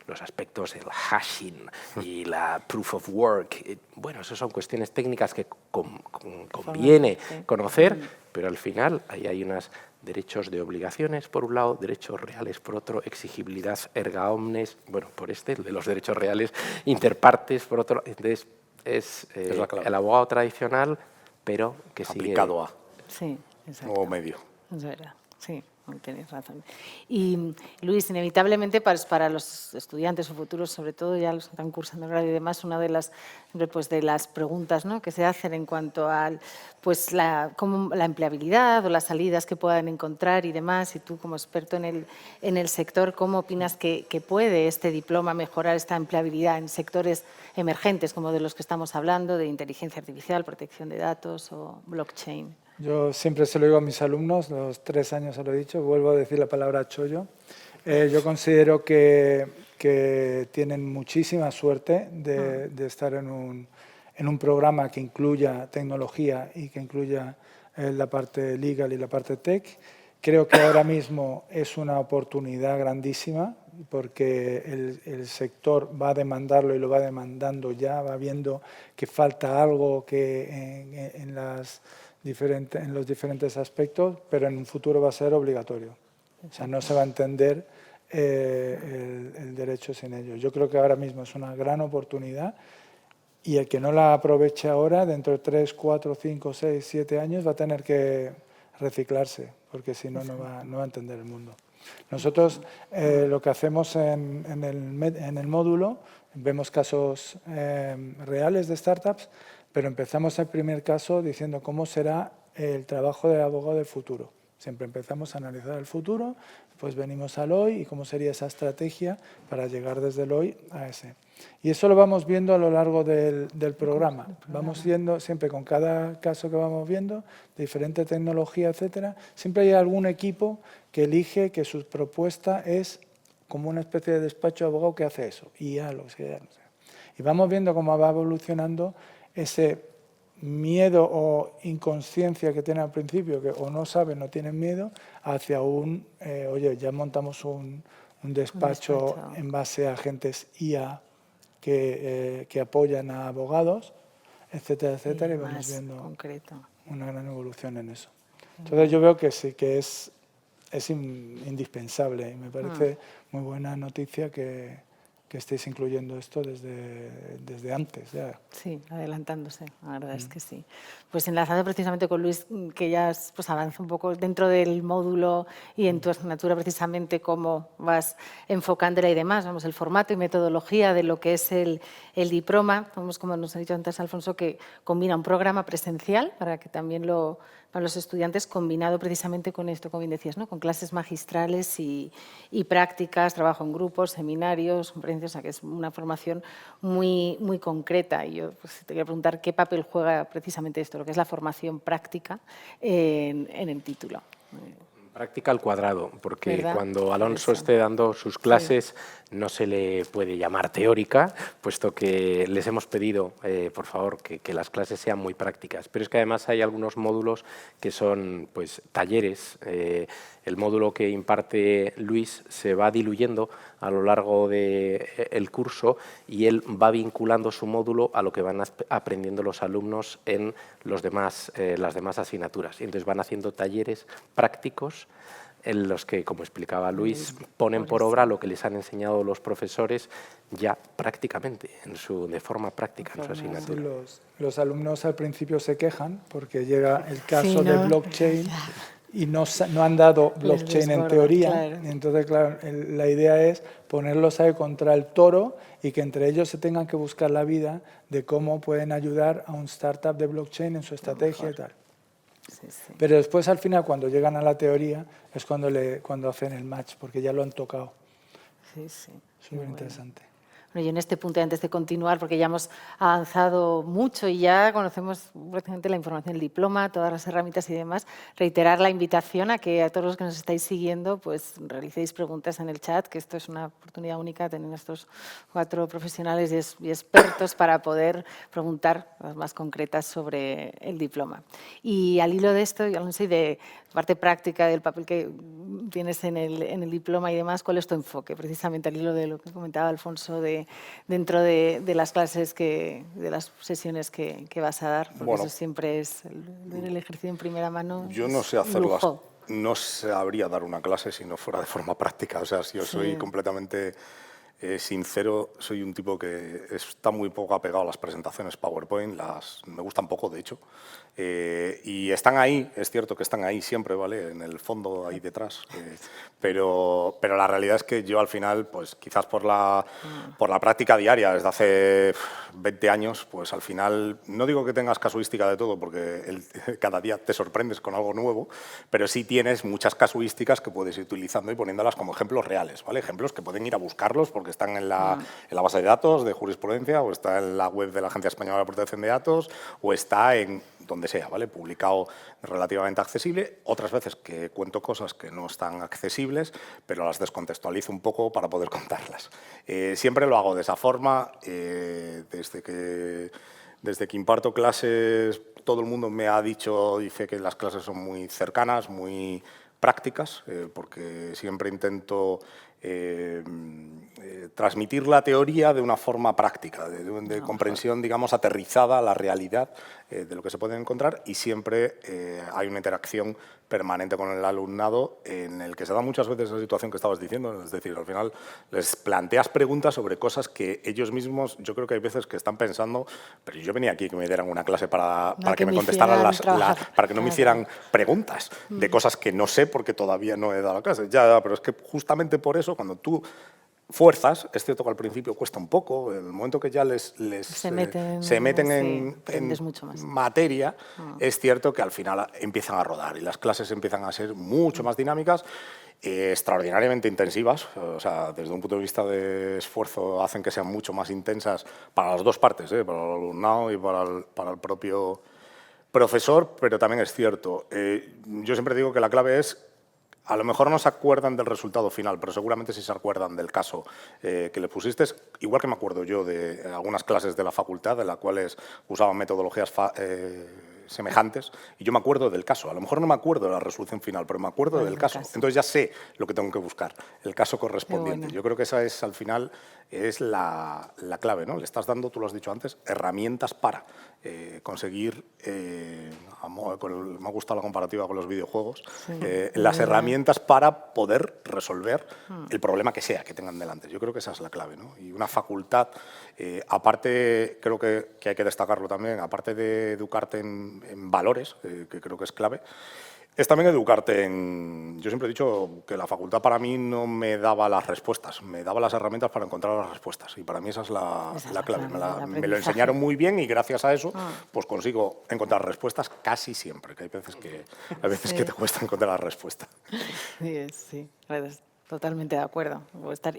los aspectos, el hashing y la proof of work, bueno, esas son cuestiones técnicas que conviene conocer, pero al final ahí hay unos derechos de obligaciones por un lado, derechos reales por otro, exigibilidad erga omnes, bueno, por el de los derechos reales, interpartes por otro. Entonces es el abogado tradicional, pero que aplicado sigue... a nuevo medio. Es verdad, sí, tienes razón. Y Luis, inevitablemente para los estudiantes o futuros, sobre todo ya los que están cursando el grado y demás, una de las preguntas, ¿no?, que se hacen en cuanto a la empleabilidad o las salidas que puedan encontrar y demás, y tú como experto en el sector, ¿cómo opinas que puede este diploma mejorar esta empleabilidad en sectores emergentes como de los que estamos hablando, de inteligencia artificial, protección de datos o blockchain? Yo siempre se lo digo a mis alumnos, los 3 años se lo he dicho, vuelvo a decir la palabra chollo. Yo considero que tienen muchísima suerte de estar en un programa que incluya tecnología y que incluya la parte legal y la parte tech. Creo que ahora mismo es una oportunidad grandísima porque el sector va a demandarlo y lo va demandando ya, va viendo que falta algo que en los diferentes aspectos, pero en un futuro va a ser obligatorio. O sea, no se va a entender el derecho sin ello. Yo creo que ahora mismo es una gran oportunidad y el que no la aproveche ahora, dentro de 3, 4, 5, 6, 7 años, va a tener que reciclarse, porque si no, no va a entender el mundo. Nosotros lo que hacemos en el módulo, vemos casos reales de startups, pero empezamos el primer caso diciendo cómo será el trabajo del abogado del futuro. Siempre empezamos a analizar el futuro, pues venimos al hoy y cómo sería esa estrategia para llegar desde el hoy a ese. Y eso lo vamos viendo a lo largo del programa. Vamos viendo siempre con cada caso que vamos viendo, de diferente tecnología, etcétera. Siempre hay algún equipo que elige que su propuesta es como una especie de despacho de abogado que hace eso. Y ya lo sé. Y vamos viendo cómo va evolucionando ese miedo o inconsciencia que tienen al principio, que o no saben, no tienen miedo, hacia oye, ya montamos un despacho en base a agentes IA que apoyan a abogados, etcétera, etcétera, y vamos viendo una gran evolución en eso. Entonces yo veo que sí, que es indispensable y me parece muy buena noticia que que estéis incluyendo esto desde antes ya. Sí, adelantándose, la verdad es que sí. Pues enlazando precisamente con Luis, que ya pues, avanza un poco dentro del módulo y en tu asignatura precisamente cómo vas enfocándola y demás, vamos, el formato y metodología de lo que es el diploma, vamos, como nos ha dicho antes Alfonso, que combina un programa presencial para que también para los estudiantes, combinado precisamente con esto, como bien decías, ¿no? Con clases magistrales y prácticas, trabajo en grupos, seminarios, conferencias, o sea, que es una formación muy, muy concreta. Y yo pues, te quería preguntar qué papel juega precisamente esto, lo que es la formación práctica en el título. Práctica al cuadrado, porque ¿Verdad? cuando Alonso esté dando sus clases no se le puede llamar teórica, puesto que les hemos pedido, por favor, que las clases sean muy prácticas. Pero es que además hay algunos módulos que son pues, talleres. El módulo que imparte Luis se va diluyendo a lo largo del curso y él va vinculando su módulo a lo que van aprendiendo los alumnos en las demás asignaturas. Y entonces van haciendo talleres prácticos en los que, como explicaba Luis, ponen por obra lo que les han enseñado los profesores ya prácticamente, de forma práctica en su asignatura. Sí, los alumnos al principio se quejan porque llega el caso de blockchain y no han dado blockchain en teoría. Claro. Entonces, claro, la idea es ponerlos ahí contra el toro y que entre ellos se tengan que buscar la vida de cómo pueden ayudar a un startup de blockchain en su estrategia y tal. Sí, sí. Pero después, al final, cuando llegan a la teoría, es cuando hacen el match, porque ya lo han tocado. Sí, sí. Es muy interesante. Bueno, y en este punto, antes de continuar, porque ya hemos avanzado mucho y ya conocemos prácticamente la información del diploma, todas las herramientas y demás, reiterar la invitación a que a todos los que nos estáis siguiendo pues realicéis preguntas en el chat, que esto es una oportunidad única, tener estos 4 profesionales y expertos para poder preguntar las más concretas sobre el diploma. Y al hilo de esto, Alonso, y de parte práctica del papel que tienes en el diploma y demás, ¿cuál es tu enfoque? Precisamente al hilo de lo que comentaba Alfonso dentro de las clases, de las sesiones que vas a dar, porque bueno, eso siempre es el ejercicio en primera mano. Yo no sé hacerlo, no sabría dar una clase si no fuera de forma práctica. O sea, si yo soy completamente sincero, soy un tipo que está muy poco apegado a las presentaciones PowerPoint, me gustan poco, de hecho. Y están ahí, es cierto que están ahí siempre, ¿vale? En el fondo, ahí detrás. Pero la realidad es que yo al final, pues quizás por la práctica diaria desde hace 20 años, pues al final, no digo que tengas casuística de todo, porque cada día te sorprendes con algo nuevo, pero sí tienes muchas casuísticas que puedes ir utilizando y poniéndolas como ejemplos reales, ¿vale? Ejemplos que pueden ir a buscarlos porque están en la base de datos de jurisprudencia, o está en la web de la Agencia Española de Protección de Datos, o está en donde sea, ¿vale? Publicado relativamente accesible. Otras veces que cuento cosas que no están accesibles, pero las descontextualizo un poco para poder contarlas. Siempre lo hago de esa forma. Desde que imparto clases, todo el mundo me ha dice que las clases son muy cercanas, muy prácticas, porque siempre intento transmitir la teoría de una forma práctica, de comprensión, digamos, aterrizada a la realidad de lo que se puede encontrar, y siempre hay una interacción permanente con el alumnado en el que se da muchas veces esa situación que estabas diciendo, es decir, al final les planteas preguntas sobre cosas que ellos mismos, yo creo que hay veces que están pensando, pero yo venía aquí que me dieran una clase para que me contestaran para que no me hicieran preguntas de cosas que no sé porque todavía no he dado la clase. Ya, pero es que justamente por eso, cuando tú fuerzas, es cierto que al principio cuesta un poco, en el momento que ya se meten en mucho más. Materia, es cierto que al final empiezan a rodar y las clases empiezan a ser mucho más dinámicas, extraordinariamente intensivas, o sea, desde un punto de vista de esfuerzo hacen que sean mucho más intensas para las dos partes, para el alumnado y para el propio profesor, pero también es cierto, yo siempre digo que la clave es, a lo mejor no se acuerdan del resultado final, pero seguramente sí se acuerdan del caso que le pusiste. Igual que me acuerdo yo de algunas clases de la facultad, en las cuales usaban metodologías semejantes y yo me acuerdo del caso. A lo mejor no me acuerdo de la resolución final, pero me acuerdo del caso. Entonces ya sé lo que tengo que buscar, el caso correspondiente. Bueno. Yo creo que esa es, al final, es la clave, ¿no? Le estás dando, tú lo has dicho antes, herramientas para conseguir, me ha gustado la comparativa con los videojuegos, las herramientas para poder resolver el problema que sea que tengan delante. Yo creo que esa es la clave, ¿no? Y una facultad, aparte, creo que hay que destacarlo también, aparte de educarte en valores, que creo que es clave, es también educarte en... Yo siempre he dicho que la facultad para mí no me daba las respuestas, me daba las herramientas para encontrar las respuestas. Y para mí esa es la clave. Me lo enseñaron muy bien y gracias a eso pues consigo encontrar respuestas casi siempre, que hay veces que te cuesta encontrar la respuesta. Sí, totalmente de acuerdo.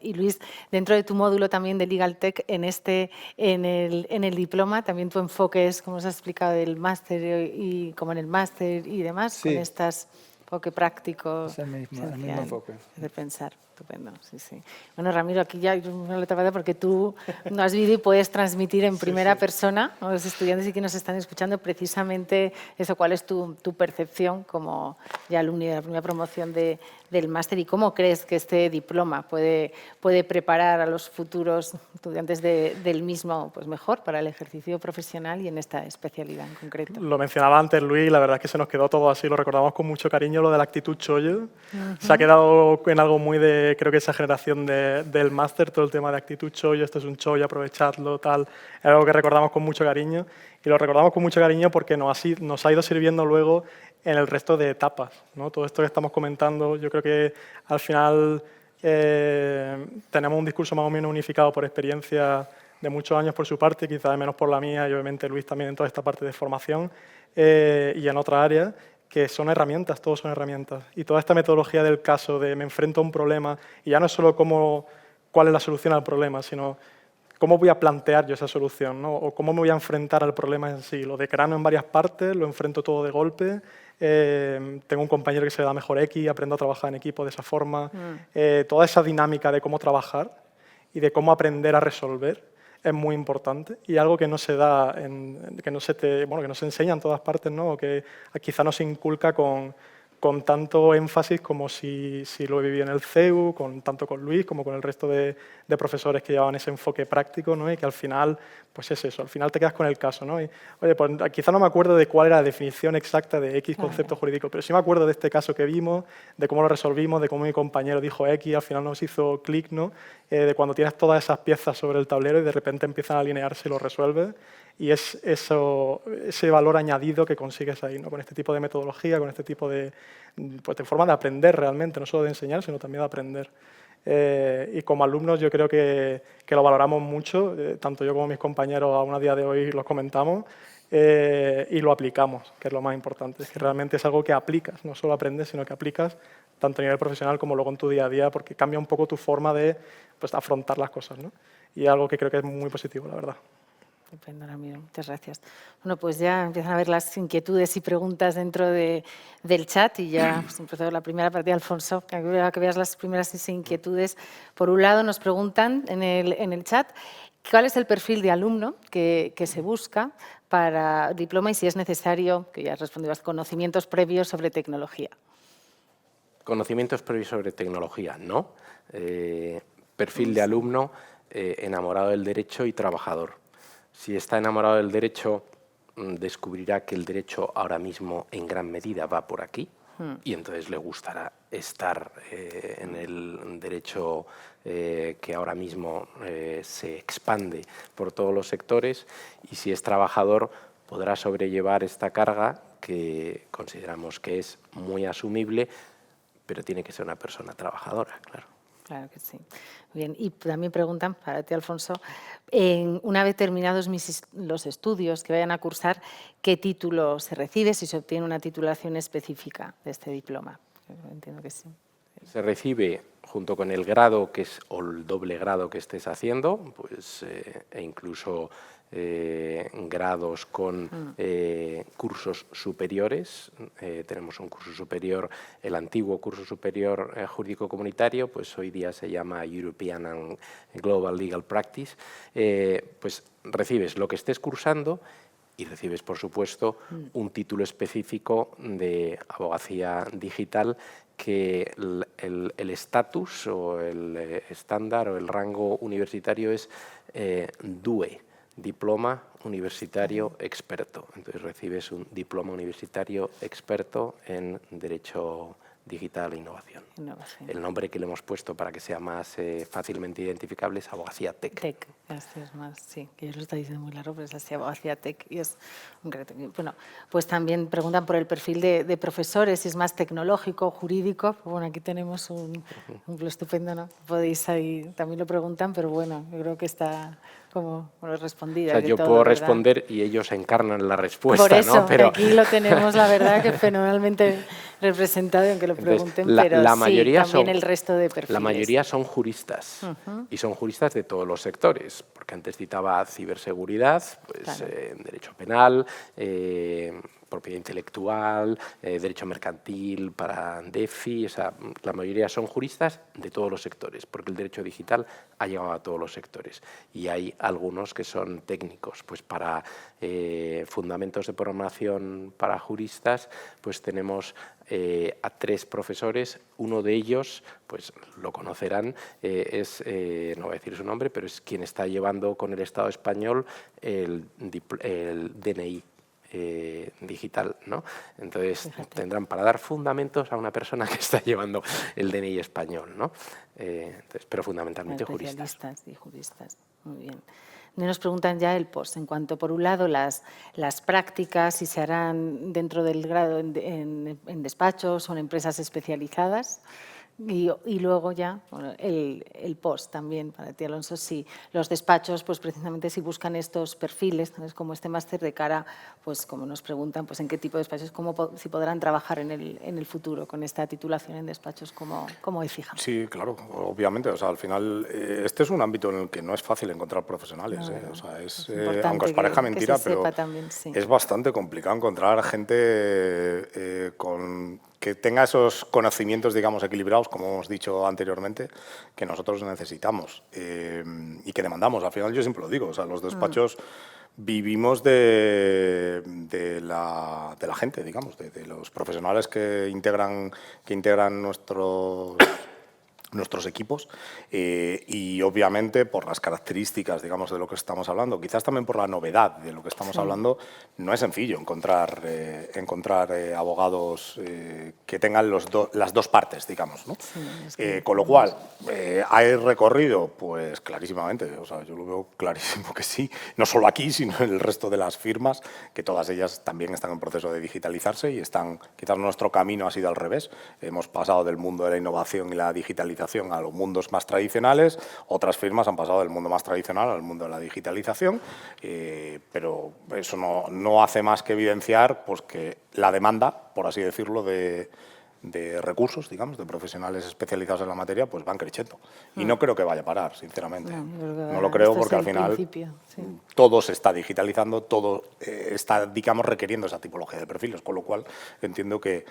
Y Luis, dentro de tu módulo también de Legal Tech, en el diploma, también tu enfoque es, como os has explicado, del máster y como en el máster y demás, sí. Con estas enfoque práctico. Es el mismo enfoque. De pensar. Estupendo, sí. Bueno, Ramiro, aquí ya no lo he tratado porque tú no has vivido y puedes transmitir en primera persona a los estudiantes y que nos están escuchando precisamente eso, cuál es tu percepción como ya alumno de la primera promoción del máster y cómo crees que este diploma puede preparar a los futuros estudiantes del mismo pues mejor para el ejercicio profesional y en esta especialidad en concreto. Lo mencionaba antes Luis, la verdad es que se nos quedó todo así, lo recordamos con mucho cariño, lo de la actitud chollo. Se ha quedado en algo muy de, creo que esa generación del máster, todo el tema de actitud chollo, esto es un chollo, aprovechadlo, tal, es algo que recordamos con mucho cariño y lo recordamos con mucho cariño porque nos ha ido sirviendo luego en el resto de etapas, ¿no? Todo esto que estamos comentando, yo creo que al final tenemos un discurso más o menos unificado por experiencia de muchos años por su parte, quizás menos por la mía y obviamente Luis también en toda esta parte de formación y en otra área, que son herramientas, todos son herramientas. Y toda esta metodología del caso de me enfrento a un problema, y ya no es solo cuál es la solución al problema, sino cómo voy a plantear yo esa solución, ¿no? O cómo me voy a enfrentar al problema en sí. Lo decrano en varias partes, lo enfrento todo de golpe, tengo un compañero que se da mejor X, aprendo a trabajar en equipo de esa forma. Toda esa dinámica de cómo trabajar y de cómo aprender a resolver es muy importante y algo que no se da, que no se enseña en todas partes, ¿no? O que quizá no se inculca con tanto énfasis como si lo he vivido en el CEU, tanto con Luis como con el resto de profesores que llevaban ese enfoque práctico, ¿no? Y que al final, pues es eso, al final te quedas con el caso, ¿no? Y, oye, pues quizá no me acuerdo de cuál era la definición exacta de X concepto jurídico, pero sí me acuerdo de este caso que vimos, de cómo lo resolvimos, de cómo mi compañero dijo X, al final nos hizo clic, ¿no? De cuando tienes todas esas piezas sobre el tablero y de repente empiezan a alinearse y lo resuelves. Y es ese valor añadido que consigues ahí, ¿no? Con este tipo de metodología, con este tipo de forma de aprender realmente, no solo de enseñar, sino también de aprender. Y como alumnos yo creo que lo valoramos mucho, tanto yo como mis compañeros aún a día de hoy los comentamos, y lo aplicamos, que es lo más importante. Es que realmente es algo que aplicas, no solo aprendes, sino que aplicas tanto a nivel profesional como luego en tu día a día, porque cambia un poco tu forma de afrontar las cosas, ¿no? Y algo que creo que es muy positivo, la verdad. Estupendo, Ramiro. Muchas gracias. Bueno, pues ya empiezan a ver las inquietudes y preguntas dentro del chat y ya pues, empezó la primera partida, Alfonso, que veas las primeras inquietudes. Por un lado, nos preguntan en el chat cuál es el perfil de alumno que se busca para diploma y si es necesario, que ya has respondido, conocimientos previos sobre tecnología. Conocimientos previos sobre tecnología, no. Perfil de alumno enamorado del derecho y trabajador. Si está enamorado del derecho, descubrirá que el derecho ahora mismo en gran medida va por aquí y entonces le gustará estar en el derecho que ahora mismo se expande por todos los sectores y si es trabajador podrá sobrellevar esta carga que consideramos que es muy asumible, pero tiene que ser una persona trabajadora, claro. Claro que sí. Bien, y también preguntan, para ti, Alfonso, una vez terminados los estudios que vayan a cursar, ¿qué título se recibe si se obtiene una titulación específica de este diploma? Entiendo que sí. Se recibe junto con el grado o el doble grado que estés haciendo, pues, e incluso grados con cursos superiores. Tenemos un curso superior, el antiguo curso superior jurídico comunitario, pues hoy día se llama European and Global Legal Practice. Pues recibes lo que estés cursando Y recibes, por supuesto, un título específico de abogacía digital que el estatus o el estándar o el rango universitario es DUE, Diploma Universitario Experto. Entonces recibes un diploma universitario experto en Derecho Digital e Innovación. El nombre que le hemos puesto para que sea más fácilmente identificable es Abogacía TEC. TEC, este es más, sí, que yo lo está diciendo muy largo, pero es así, Abogacía TEC. Y es un reto. Bueno, pues también preguntan por el perfil de profesores, si es más tecnológico, jurídico. Bueno, aquí tenemos un ejemplo estupendo, ¿no? Podéis ahí, también lo preguntan, pero bueno, yo creo que está como respondido. O sea, yo puedo responder y ellos encarnan la respuesta, por eso, ¿no? Pero aquí lo tenemos, la verdad, que fenomenalmente representado, aunque lo pregunten, pero la sí, mayoría también son, el resto de perfiles. La mayoría son juristas, y son juristas de todos los sectores, porque antes citaba ciberseguridad, pues Claro. derecho penal, propiedad intelectual, derecho mercantil para DEFI, o sea, la mayoría son juristas de todos los sectores, porque el derecho digital ha llegado a todos los sectores. Y hay algunos que son técnicos, pues para fundamentos de programación para juristas, pues tenemos a 3 profesores. Uno de ellos, pues lo conocerán, no voy a decir su nombre, pero es quien está llevando con el Estado español el DNI digital, ¿no? Entonces, Fíjate. tendrán para dar fundamentos a una persona que está llevando el DNI español, ¿no? Entonces, pero fundamentalmente juristas. Especialistas y juristas, muy bien. Y nos preguntan ya el post, en cuanto, por un lado, las prácticas, si se harán dentro del grado en despachos o en empresas especializadas. Y luego ya bueno, el post también para ti, Alonso, si los despachos, pues precisamente si buscan estos perfiles, ¿sabes? Como este máster de cara, pues como nos preguntan, pues en qué tipo de despachos, si podrán trabajar en el futuro con esta titulación en despachos como EFIJA. Sí, claro, obviamente. O sea, al final, este es un ámbito en el que no es fácil encontrar profesionales. O sea, aunque os parezca mentira, pero también, sí. es bastante complicado encontrar gente que tenga esos conocimientos, digamos, equilibrados, como hemos dicho anteriormente, que nosotros necesitamos y que demandamos. Al final, yo siempre lo digo, o sea, los despachos vivimos de la gente, digamos, de los profesionales que integran nuestros equipos y obviamente por las características, digamos, de lo que estamos hablando, quizás también por la novedad de lo que estamos hablando, no es sencillo encontrar abogados que tengan las dos partes, digamos, ¿no? Sí, con lo cual, ¿hay recorrido? Pues clarísimamente, o sea, yo lo veo clarísimo que sí, no solo aquí, sino en el resto de las firmas, que todas ellas también están en proceso de digitalizarse y quizás nuestro camino ha sido al revés, hemos pasado del mundo de la innovación y la digitalización a los mundos más tradicionales, otras firmas han pasado del mundo más tradicional al mundo de la digitalización, pero eso no hace más que evidenciar pues, que la demanda, por así decirlo, de recursos, digamos, de profesionales especializados en la materia, pues van creciendo. Y no creo que vaya a parar, sinceramente. No lo creo porque al final todo se está digitalizando, todo está, digamos, requiriendo esa tipología de perfiles, con lo cual entiendo que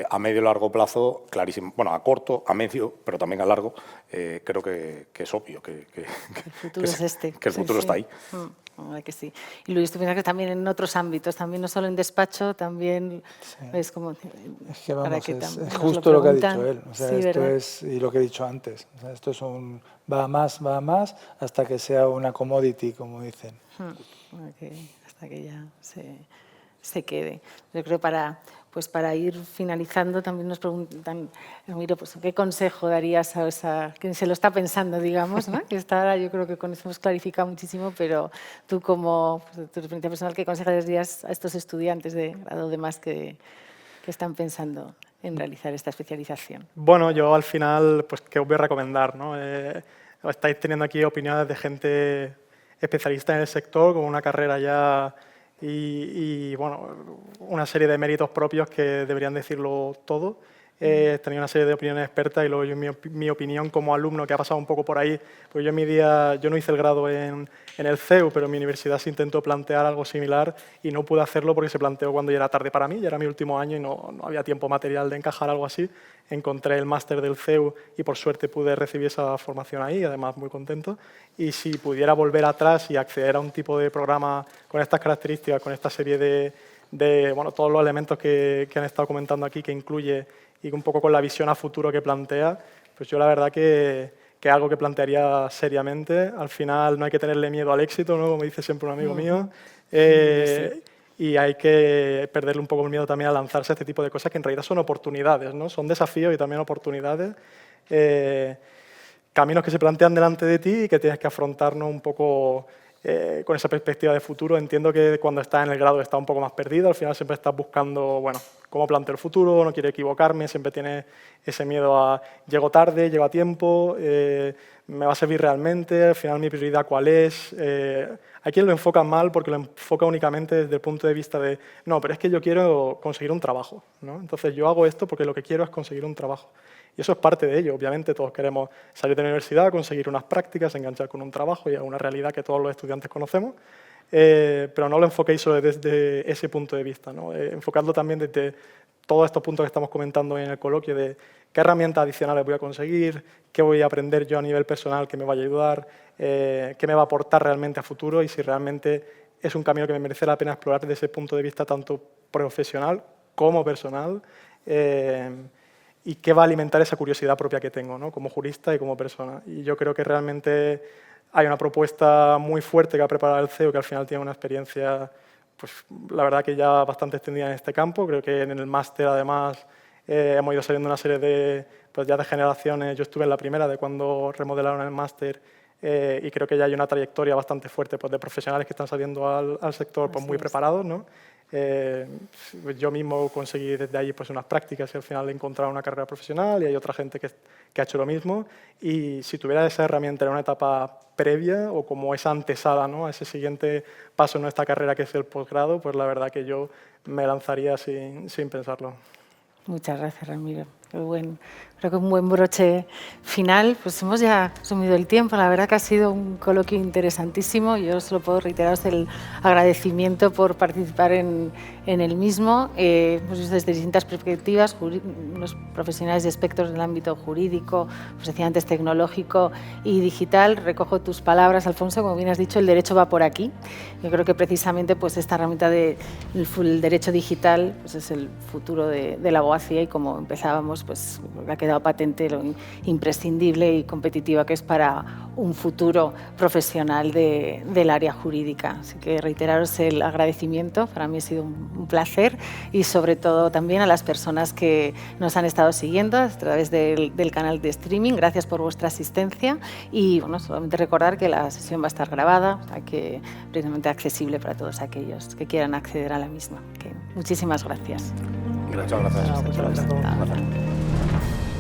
a medio y largo plazo, clarísimo, bueno, a corto, a medio, pero también a largo, creo que es obvio que el futuro es este. Que el futuro está ahí. Que sí. Y Luis, tú piensas que también en otros ámbitos, también no solo en despacho, también es como... Es que vamos, es justo lo que ha dicho él. O sea, sí, esto es, y lo que he dicho antes, o sea, esto es va a más, hasta que sea una commodity, como dicen. Hasta que ya se quede. Yo creo para ir finalizando, también nos preguntan, Ramiro, pues, ¿qué consejo darías a esa, quien se lo está pensando, digamos, ¿no? Que está ahora, yo creo que con eso hemos clarificado muchísimo, pero tú como tu experiencia personal, ¿qué consejo darías a estos estudiantes de grado de más que están pensando en realizar esta especialización? Bueno, yo al final, pues, ¿qué os voy a recomendar, ¿no? Estáis teniendo aquí opiniones de gente especialista en el sector, con una carrera ya y bueno, una serie de méritos propios que deberían decirlo todo. tenía una serie de opiniones expertas y luego yo mi opinión como alumno que ha pasado un poco por ahí, pues yo en mi día, yo no hice el grado en el CEU, pero en mi universidad se intentó plantear algo similar y no pude hacerlo porque se planteó cuando ya era tarde para mí, ya era mi último año y no había tiempo material de encajar algo así. Encontré el máster del CEU y por suerte pude recibir esa formación ahí, además muy contento. Y si pudiera volver atrás y acceder a un tipo de programa con estas características, con esta serie de bueno, todos los elementos que han estado comentando aquí, que incluye y un poco con la visión a futuro que plantea, pues yo la verdad que es algo que plantearía seriamente. Al final no hay que tenerle miedo al éxito, ¿no? Como dice siempre un amigo mío. Y hay que perderle un poco el miedo también a lanzarse a este tipo de cosas que en realidad son oportunidades, ¿no? Son desafíos y también oportunidades. Caminos que se plantean delante de ti y que tienes que afrontarnos un poco con esa perspectiva de futuro. Entiendo que cuando estás en el grado estás un poco más perdido, al final siempre estás buscando, bueno, cómo planteo el futuro, no quiero equivocarme, siempre tienes ese miedo a llego tarde, llego a tiempo, me va a servir realmente, al final mi prioridad cuál es. Hay quien lo enfoca mal porque lo enfoca únicamente desde el punto de vista de no, pero es que yo quiero conseguir un trabajo, ¿no? Entonces yo hago esto porque lo que quiero es conseguir un trabajo. Y eso es parte de ello. Obviamente todos queremos salir de la universidad, conseguir unas prácticas, enganchar con un trabajo y es una realidad que todos los estudiantes conocemos, pero no lo enfoquéis solo desde ese punto de vista, ¿no? Enfocadlo también desde todos estos puntos que estamos comentando en el coloquio de qué herramientas adicionales voy a conseguir, qué voy a aprender yo a nivel personal que me vaya a ayudar, qué me va a aportar realmente a futuro y si realmente es un camino que me merece la pena explorar desde ese punto de vista tanto profesional como personal. Y qué va a alimentar esa curiosidad propia que tengo, ¿no? Como jurista y como persona. Y yo creo que realmente hay una propuesta muy fuerte que ha preparado el CEU, que al final tiene una experiencia, pues la verdad que ya bastante extendida en este campo. Creo que en el máster, además, hemos ido saliendo una serie de, pues ya de generaciones. Yo estuve en la primera, de cuando remodelaron el máster, y creo que ya hay una trayectoria bastante fuerte pues, de profesionales que están saliendo al sector pues, muy preparados, ¿no? Yo mismo conseguí desde ahí pues, unas prácticas y al final he encontrado una carrera profesional y hay otra gente que ha hecho lo mismo. Y si tuviera esa herramienta en una etapa previa o como esa antesala, ¿no? a ese siguiente paso en nuestra carrera que es el posgrado, pues la verdad que yo me lanzaría sin pensarlo. Muchas gracias, Ramiro. Creo que un buen broche final. Pues hemos ya sumido el tiempo. La verdad que ha sido un coloquio interesantísimo. Yo solo puedo reiteraros el agradecimiento por participar en el mismo. Pues desde distintas perspectivas, unos profesionales de aspectos del ámbito jurídico, pues decía antes tecnológico y digital. Recojo tus palabras, Alfonso. Como bien has dicho, el derecho va por aquí. Yo creo que precisamente pues, esta herramienta del derecho digital pues, es el futuro de la abogacía y como empezábamos, pues ha quedado patente lo imprescindible y competitiva que es para un futuro profesional del área jurídica. Así que reiteraros el agradecimiento, para mí ha sido un placer y sobre todo también a las personas que nos han estado siguiendo a través del canal de streaming. Gracias por vuestra asistencia y bueno, solamente recordar que la sesión va a estar grabada, o sea que precisamente accesible para todos aquellos que quieran acceder a la misma. Muchísimas gracias. Muchas gracias. Muchas gracias a todos. Gracias.